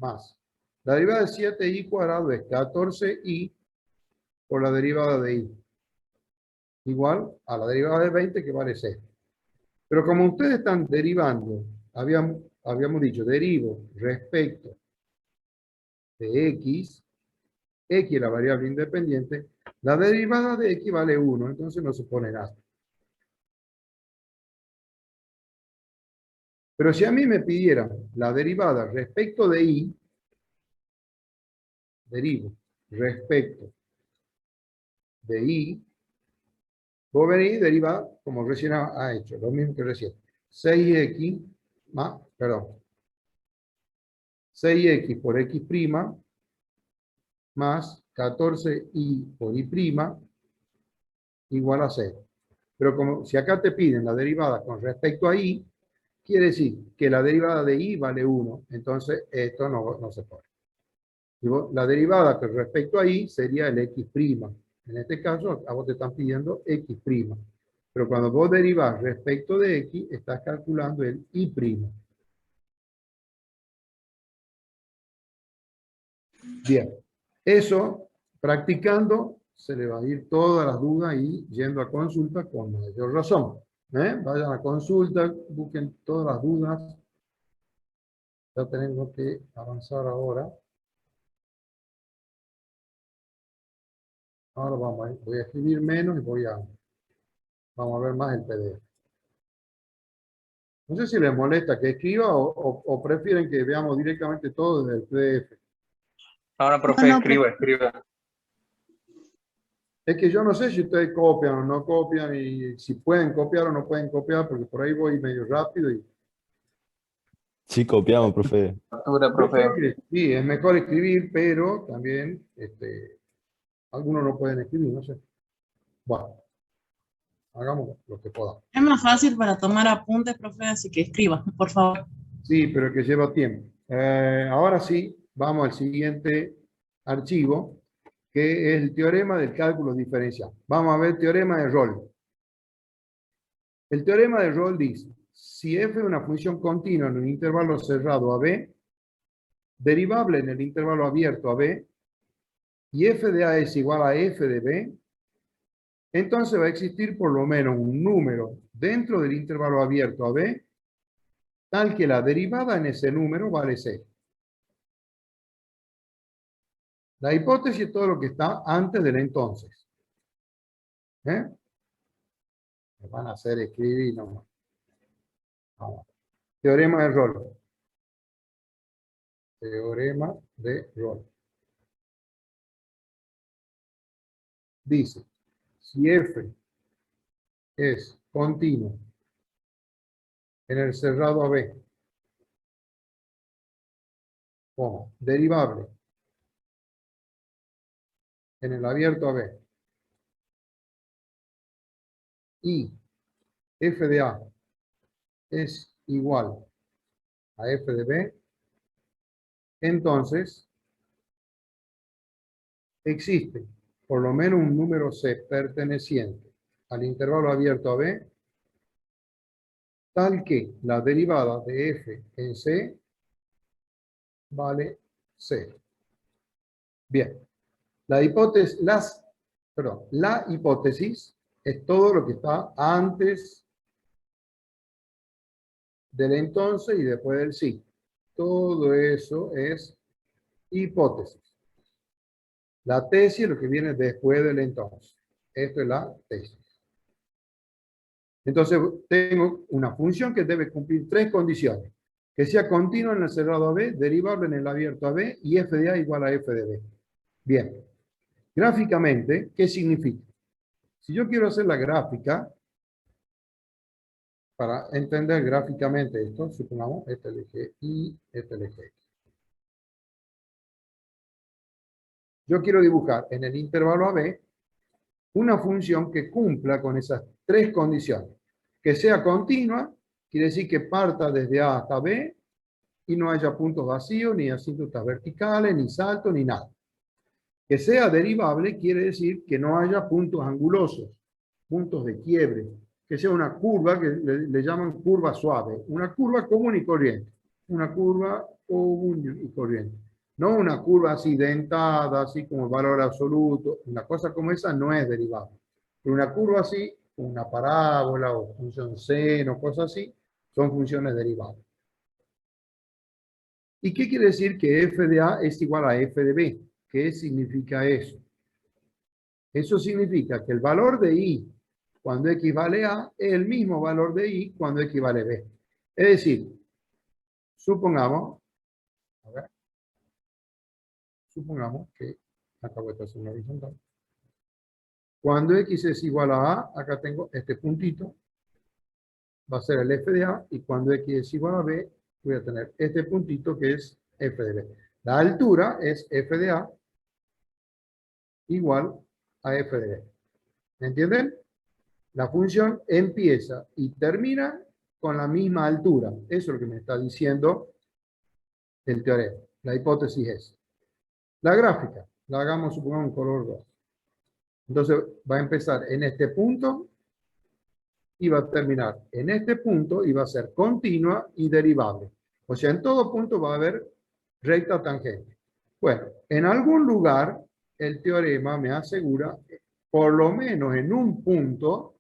más. La derivada de 7i cuadrado es 14i por la derivada de i. Igual a la derivada de 20 que vale 6. Pero como ustedes están derivando, habíamos dicho, derivo respecto de x es la variable independiente, la derivada de x vale 1, entonces no se pone nada. Pero si a mí me pidieran la derivada respecto de i, derivo respecto de i, vos venís y derivás como recién ha hecho, lo mismo que recién. 6x más, perdón, 6x por x' más 14i por i' igual a 6. Pero como si acá te piden la derivada con respecto a i, quiere decir que la derivada de i vale 1, entonces esto no se pone. La derivada con respecto a i sería el x'. En este caso, a vos te están pidiendo x'. Pero cuando vos derivás respecto de x, estás calculando el i'. Bien, eso practicando se le va a ir todas las dudas y yendo a consulta con mayor razón. Vayan a consulta, busquen todas las dudas. Ya tenemos que avanzar ahora. Ahora voy a escribir menos y vamos a ver más el PDF. No sé si les molesta que escriba o prefieren que veamos directamente todo desde el PDF. Ahora, profe, escriba. Es que yo no sé si ustedes copian o no copian y si pueden copiar o no pueden copiar, porque por ahí voy medio rápido y... Sí, copiamos, profe. Sí, es mejor escribir, pero también algunos no pueden escribir, no sé. Bueno, hagamos lo que podamos. Es más fácil para tomar apuntes, profe, así que escriba, por favor. Sí, pero que lleva tiempo. Ahora sí, vamos al siguiente archivo, que es el teorema del cálculo diferencial. Vamos a ver el teorema de Rolle. El teorema de Rolle dice, si f es una función continua en un intervalo cerrado a b, derivable en el intervalo abierto a b, y f de a es igual a f de b, entonces va a existir por lo menos un número dentro del intervalo abierto a b, tal que la derivada en ese número vale c. La hipótesis es todo lo que está antes del entonces. Me van a hacer escribir nomás. Vamos. Teorema de Rolle. Teorema de Rolle. Dice, si f es continuo en el cerrado AB, como derivable en el abierto AB, y f de A es igual a f de B, entonces existe por lo menos un número C perteneciente al intervalo abierto a B, tal que la derivada de f en C vale C. Bien, la hipótesis es todo lo que está antes del entonces y después del sí. Todo eso es hipótesis. La tesis es lo que viene después del entonces. Esto es la tesis. Entonces tengo una función que debe cumplir tres condiciones. Que sea continua en el cerrado AB, derivable en el abierto AB y f de A igual a f de B. Bien. Gráficamente, ¿qué significa? Si yo quiero hacer la gráfica, para entender gráficamente esto, supongamos, este es el eje Y, este es el eje X. Yo quiero dibujar en el intervalo AB una función que cumpla con esas tres condiciones. Que sea continua, quiere decir que parta desde A hasta B y no haya puntos vacíos, ni asíntotas verticales, ni saltos, ni nada. Que sea derivable quiere decir que no haya puntos angulosos, puntos de quiebre. Que sea una curva que le llaman curva suave, una curva común y corriente. una curva común y corriente. No una curva así dentada, así como el valor absoluto. Una cosa como esa no es derivada. Pero una curva así, una parábola o función seno, cosas así, son funciones derivadas. ¿Y qué quiere decir que f de A es igual a f de B? ¿Qué significa eso? Eso significa que el valor de I cuando X vale A es el mismo valor de I cuando X vale B. Es decir, supongamos que acabo de hacer una horizontal. Cuando X es igual a A, acá tengo este puntito, va a ser el f de A, y cuando X es igual a B, voy a tener este puntito que es f de B. La altura es f de A igual a f de B. ¿Me entienden? La función empieza y termina con la misma altura. Eso es lo que me está diciendo el teorema. La hipótesis es. La gráfica, la hagamos, supongamos, en color 2. Entonces va a empezar en este punto y va a terminar en este punto y va a ser continua y derivable. O sea, en todo punto va a haber recta tangente. Bueno, en algún lugar el teorema me asegura, por lo menos en un punto,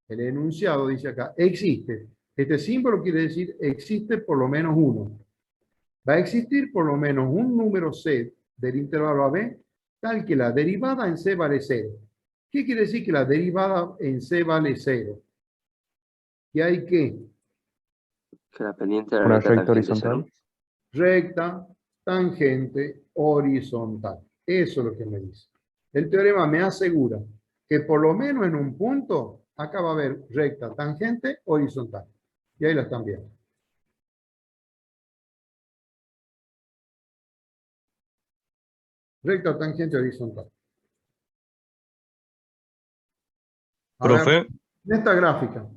el enunciado dice acá, existe. Este símbolo quiere decir existe por lo menos uno. Va a existir por lo menos un número C del intervalo AB tal que la derivada en C vale 0. ¿Qué quiere decir que la derivada en C vale 0? Que hay que Que la pendiente de la Una recta recta tangente es cero. horizontal. recta, tangente, horizontal. Eso es lo que me dice. El teorema me asegura que por lo menos en un punto acá va a haber recta, tangente, horizontal. Y ahí la están viendo. Recta, tangente, horizontal. A ver, Profe, en esta gráfica,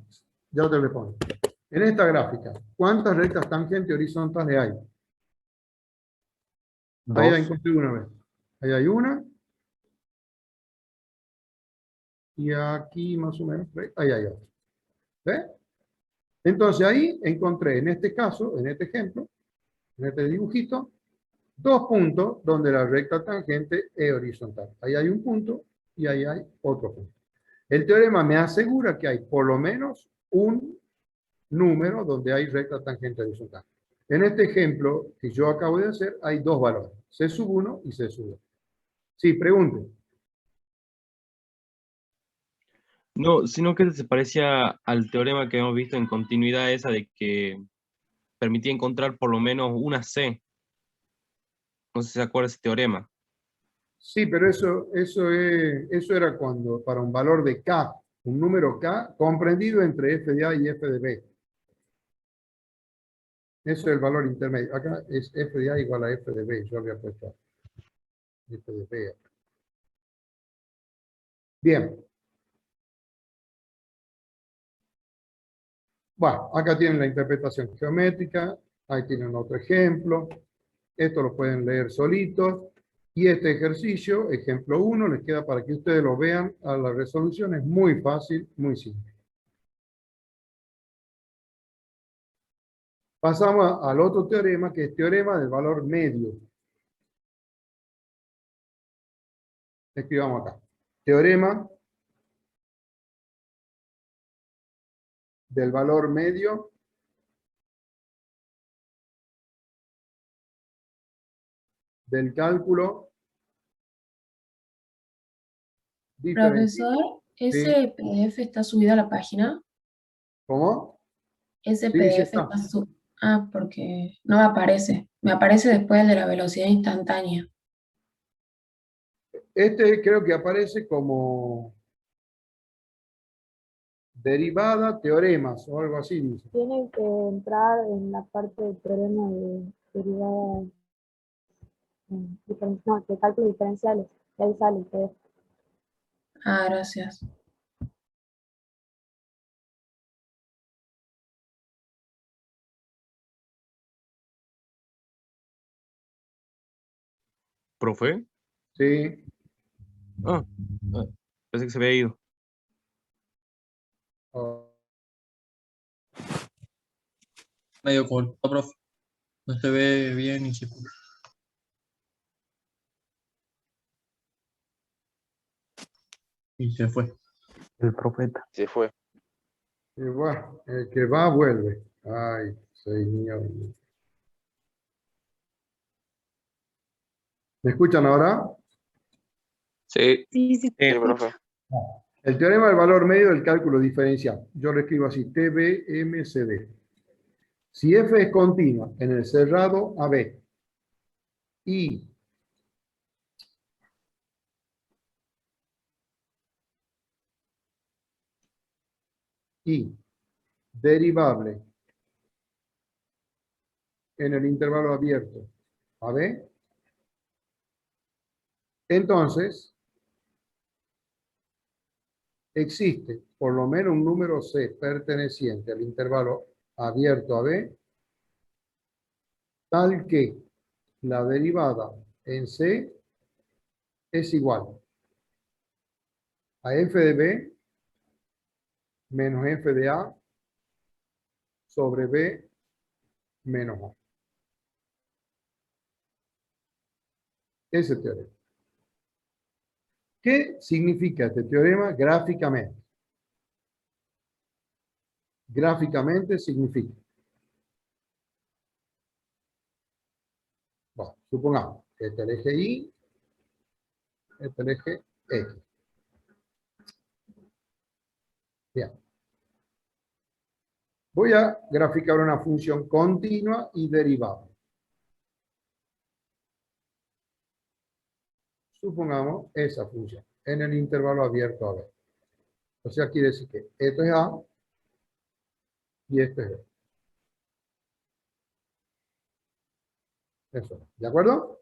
ya te lo pongo. En esta gráfica, ¿cuántas rectas tangentes horizontales hay? Ahí la Dos. encontré una vez. Ahí hay una. Y aquí más o menos, ahí hay otra. ¿Ve? Entonces ahí encontré, en este caso, en este ejemplo, en este dibujito, dos puntos donde la recta tangente es horizontal. Ahí hay un punto y ahí hay otro punto. El teorema me asegura que hay por lo menos un número donde hay recta tangente horizontal. En este ejemplo que yo acabo de hacer, hay dos valores, C1 y C2. Sí, pregunten. no, sino que se parecía al teorema que hemos visto en continuidad esa de que permitía encontrar por lo menos una C. No sé si se acuerda ese teorema. Sí, pero eso era cuando, para un valor de K, un número K comprendido entre f de A y f de B. Eso es el valor intermedio. Acá es f de A igual a f de B. Yo había puesto f de B. Bien. Bueno, acá tienen la interpretación geométrica. Ahí tienen otro ejemplo. Esto lo pueden leer solitos. Y este ejercicio, ejemplo 1, les queda para que ustedes lo vean. A la resolución es muy fácil, muy simple. Pasamos al otro teorema, que es teorema del valor medio. Escribamos acá. Teorema del valor medio del cálculo diferencial. Profesor, Sí. ¿ese PDF está subido a la página? ¿Cómo? Ese Sí, sí PDF está. está subido. Ah, porque no me aparece. Me aparece después el de la velocidad instantánea. Este creo que aparece como derivada, teoremas o algo así, dice. Tienen que entrar en la parte del teorema de derivadas, no, de cálculos diferenciales. Y ahí sale el PDF. Ah, gracias. ¿Profe? Sí. Pensé que se había ido. Medio corto, profe. No se ve bien y se escucha. Y se fue. El profeta. Se fue. Y bueno, el que va, vuelve. Ay, señor. ¿Me escuchan ahora? Sí. Sí, Sí, profe. El teorema del valor medio del cálculo diferencial. Yo lo escribo así, TBMCD. Si f es continua en el cerrado AB y derivable en el intervalo abierto AB, entonces existe por lo menos un número C perteneciente al intervalo abierto AB, tal que la derivada en C es igual a f de B menos f de A sobre B menos A. Ese teorema. ¿Qué significa este teorema gráficamente? Gráficamente significa, bueno, supongamos que este es el eje Y, este es el eje X. Bien. Voy a graficar una función continua y derivada. Supongamos esa función en el intervalo abierto a B. O sea, quiere decir que esto es A y esto es B. Eso. ¿De acuerdo?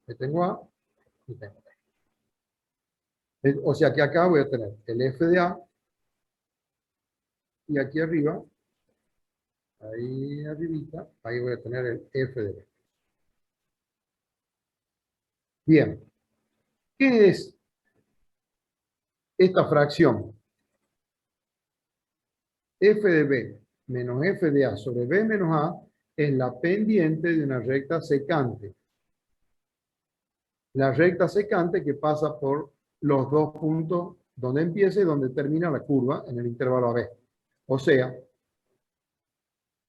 Yo tengo A y tengo B. O sea que acá voy a tener el f de A y aquí arriba, ahí arribita, ahí voy a tener el f de B. Bien. ¿Qué es esta fracción? F de B menos f de A sobre B menos A es la pendiente de una recta secante. La recta secante que pasa por los dos puntos donde empieza y donde termina la curva en el intervalo AB. O sea,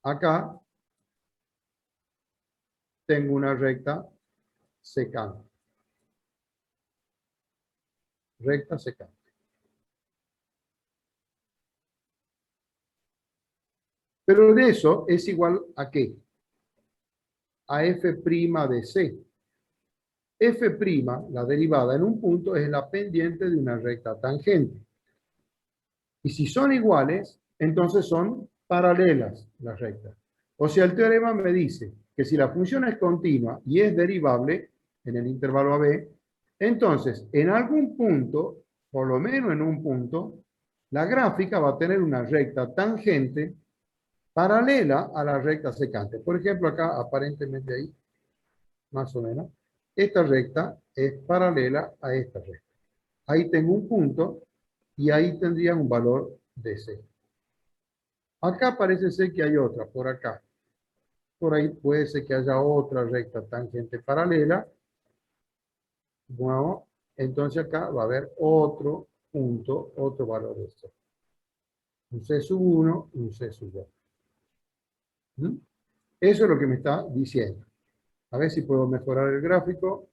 acá tengo una recta secante. Recta secante. Pero de eso es igual a ¿qué? A f' de C. F', la derivada en un punto, es la pendiente de una recta tangente. Y si son iguales, entonces son paralelas las rectas. O sea, el teorema me dice que si la función es continua y es derivable en el intervalo AB, entonces en algún punto, por lo menos en un punto, la gráfica va a tener una recta tangente paralela a la recta secante. Por ejemplo, acá aparentemente ahí, más o menos, esta recta es paralela a esta recta. Ahí tengo un punto y ahí tendría un valor de C. Acá parece ser que hay otra, por acá. Por ahí puede ser que haya otra recta tangente paralela. Bueno, entonces acá va a haber otro punto, otro valor de C. Un C sub 1 y un C sub 2. Eso es lo que me está diciendo. A ver si puedo mejorar el gráfico.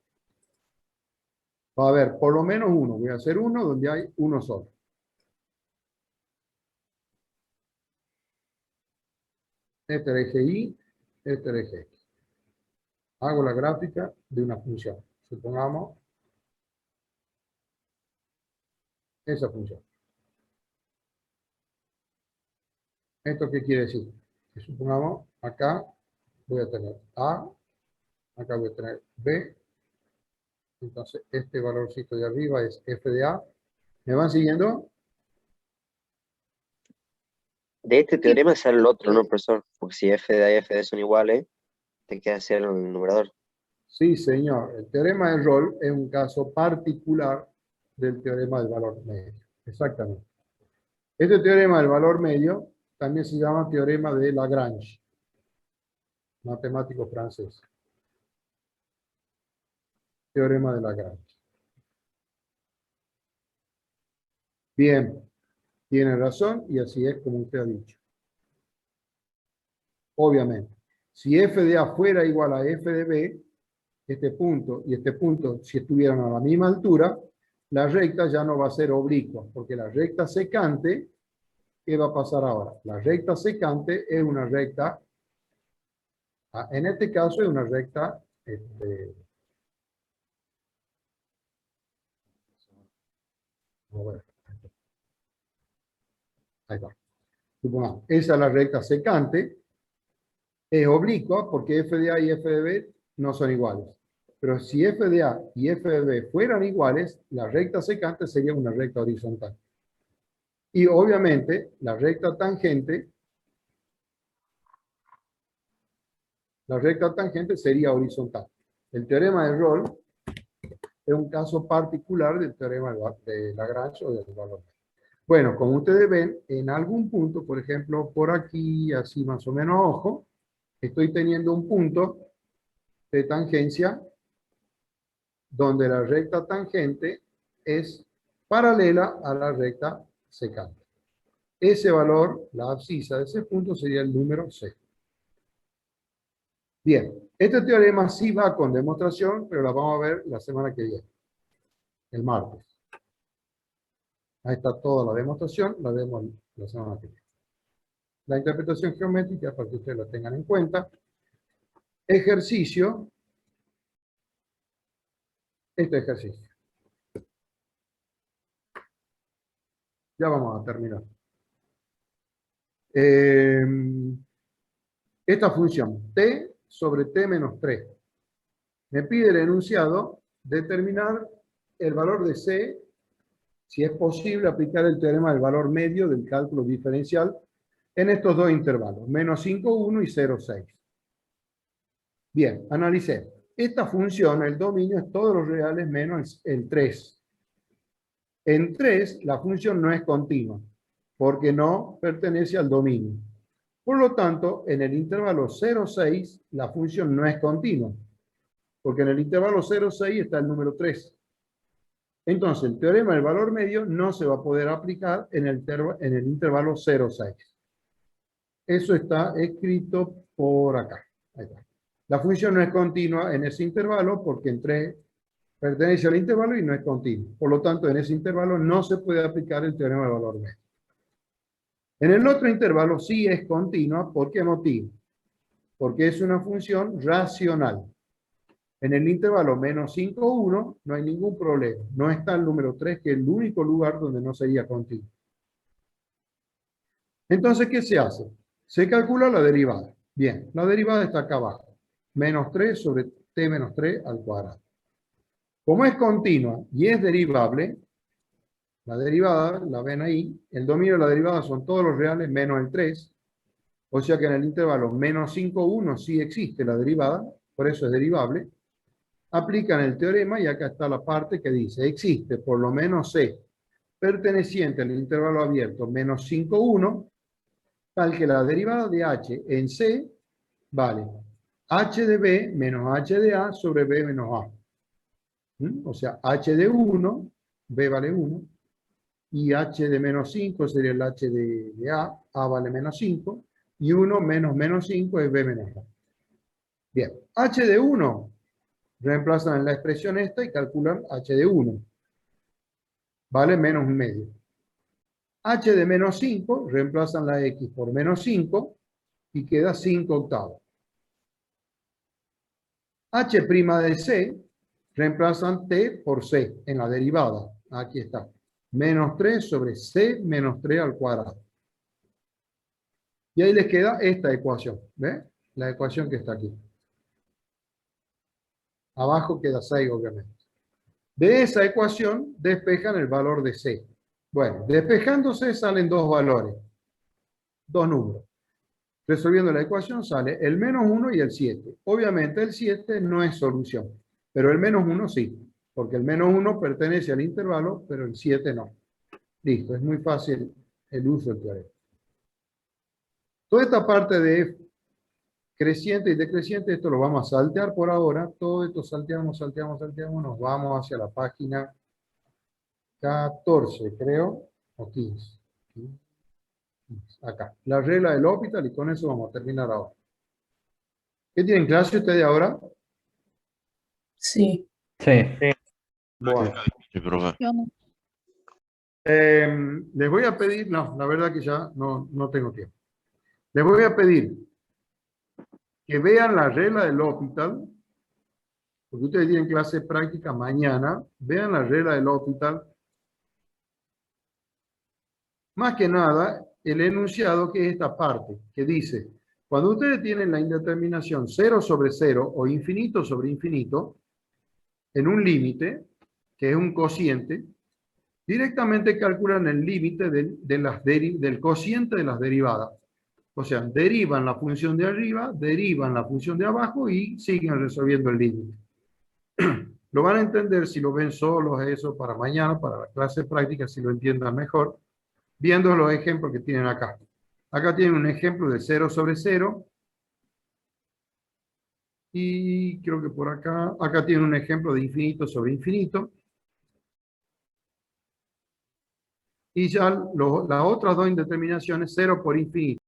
Va a haber por lo menos uno. Voy a hacer uno donde hay uno solo. Este es el eje Y, este es el eje X. Hago la gráfica de una función. Supongamos esa función. ¿Esto qué quiere decir? Que supongamos acá voy a tener A, acá voy a tener B. Entonces este valorcito de arriba es f de A. ¿Me van siguiendo? De este teorema sale el otro, ¿no, profesor? Porque si f de A y f de son iguales, te queda cero en el numerador. Sí, señor. El teorema de Rolle es un caso particular del teorema del valor medio. Exactamente. Este teorema del valor medio también se llama teorema de Lagrange. matemático francés. Teorema de Lagrange. Bien, tiene razón y así es como usted ha dicho. Obviamente, si f de A fuera igual a f de B, este punto y este punto, si estuvieran a la misma altura, la recta ya no va a ser oblicua, porque la recta secante, ¿qué va a pasar ahora? La recta secante es una recta, en este caso es una recta, a ver. Ahí está. Supongamos, esa es la recta secante, es oblicua porque f de A y f de B no son iguales. Pero si f de A y f de B fueran iguales, la recta secante sería una recta horizontal. Y obviamente la recta tangente sería horizontal. El teorema de Rolle es un caso particular del teorema de Lagrange o del valor. Bueno, como ustedes ven, en algún punto, por ejemplo, por aquí, así más o menos ojo, estoy teniendo un punto de tangencia donde la recta tangente es paralela a la recta secante. Ese valor, la abscisa de ese punto sería el número C. Bien, este teorema sí va con demostración, pero la vamos a ver la semana que viene, el martes. Ahí está toda la demostración, la vemos la semana que viene. La interpretación geométrica, para que ustedes la tengan en cuenta. Ejercicio. Este ejercicio. Ya vamos a terminar. Esta función, t sobre t menos 3. Me pide el enunciado determinar el valor de c, si es posible aplicar el teorema del valor medio del cálculo diferencial en estos dos intervalos, menos 5,1 y 0,6. Bien, analicemos. Esta función, el dominio es todos los reales menos el 3. En 3, la función no es continua, porque no pertenece al dominio. Por lo tanto, en el intervalo 0,6, la función no es continua, porque en el intervalo 0,6 está el número 3. Entonces, el teorema del valor medio no se va a poder aplicar en el intervalo 0,6. Eso está escrito por acá. Ahí está. La función no es continua en ese intervalo porque en 3 pertenece al intervalo y no es continua. Por lo tanto, en ese intervalo no se puede aplicar el teorema del valor medio. En el otro intervalo sí es continua. ¿Por qué motivo? Porque es una función racional. En el intervalo menos 5,1 no hay ningún problema. No está el número 3, que es el único lugar donde no sería continuo. Entonces, ¿qué se hace? Se calcula la derivada. Bien, la derivada está acá abajo. Menos 3 sobre t menos 3 al cuadrado. Como es continua y es derivable, la derivada, la ven ahí, el dominio de la derivada son todos los reales menos el 3. O sea que en el intervalo menos 5,1 sí existe la derivada, por eso es derivable. Aplican el teorema y acá está la parte que dice, existe por lo menos C perteneciente al intervalo abierto menos 5,1, tal que la derivada de H en C vale H de B menos H de A sobre B menos A. O sea, H de 1, B vale 1, y H de menos 5 sería el H de A vale menos 5, y 1 menos menos 5 es B menos A. Bien, H de 1 reemplazan en la expresión esta y calculan H de 1. Vale menos un medio. H de menos 5 reemplazan la X por menos 5 y queda 5 octavos. H' de C reemplazan T por C en la derivada. Aquí está. Menos 3 sobre C menos 3 al cuadrado. Y ahí les queda esta ecuación. ¿Ve? La ecuación que está aquí. Abajo queda 6, obviamente. De esa ecuación despejan el valor de C. Bueno, despejándose salen dos valores. Dos números. Resolviendo la ecuación sale el menos 1 y el 7. Obviamente el 7 no es solución, pero el menos 1 sí, porque el menos 1 pertenece al intervalo, pero el 7 no. Listo, es muy fácil el uso del teorema. Toda esta parte de creciente y decreciente, esto lo vamos a saltear por ahora. Todo esto salteamos, nos vamos hacia la página 14, creo, o 15. Acá, la regla del L'Hopital, y con eso vamos a terminar ahora. ¿Qué tienen clase ustedes ahora? Sí. Sí. Bueno. Sí, profe. Yo no. Les voy a pedir, no, la verdad que ya no tengo tiempo. Les voy a pedir que vean la regla del L'Hopital, porque ustedes tienen clase práctica mañana, vean la regla del L'Hopital. Más que nada, el enunciado que es esta parte, que dice, cuando ustedes tienen la indeterminación 0 sobre 0 o infinito sobre infinito, en un límite, que es un cociente, directamente calculan el límite del cociente de las derivadas. O sea, derivan la función de arriba, derivan la función de abajo y siguen resolviendo el límite. Lo van a entender si lo ven solos, eso para mañana, para la clase práctica, si lo entiendan mejor, viendo los ejemplos que tienen acá. Acá tienen un ejemplo de 0 sobre 0. Y creo que por acá tienen un ejemplo de infinito sobre infinito. Y ya las otras dos indeterminaciones, 0 por infinito.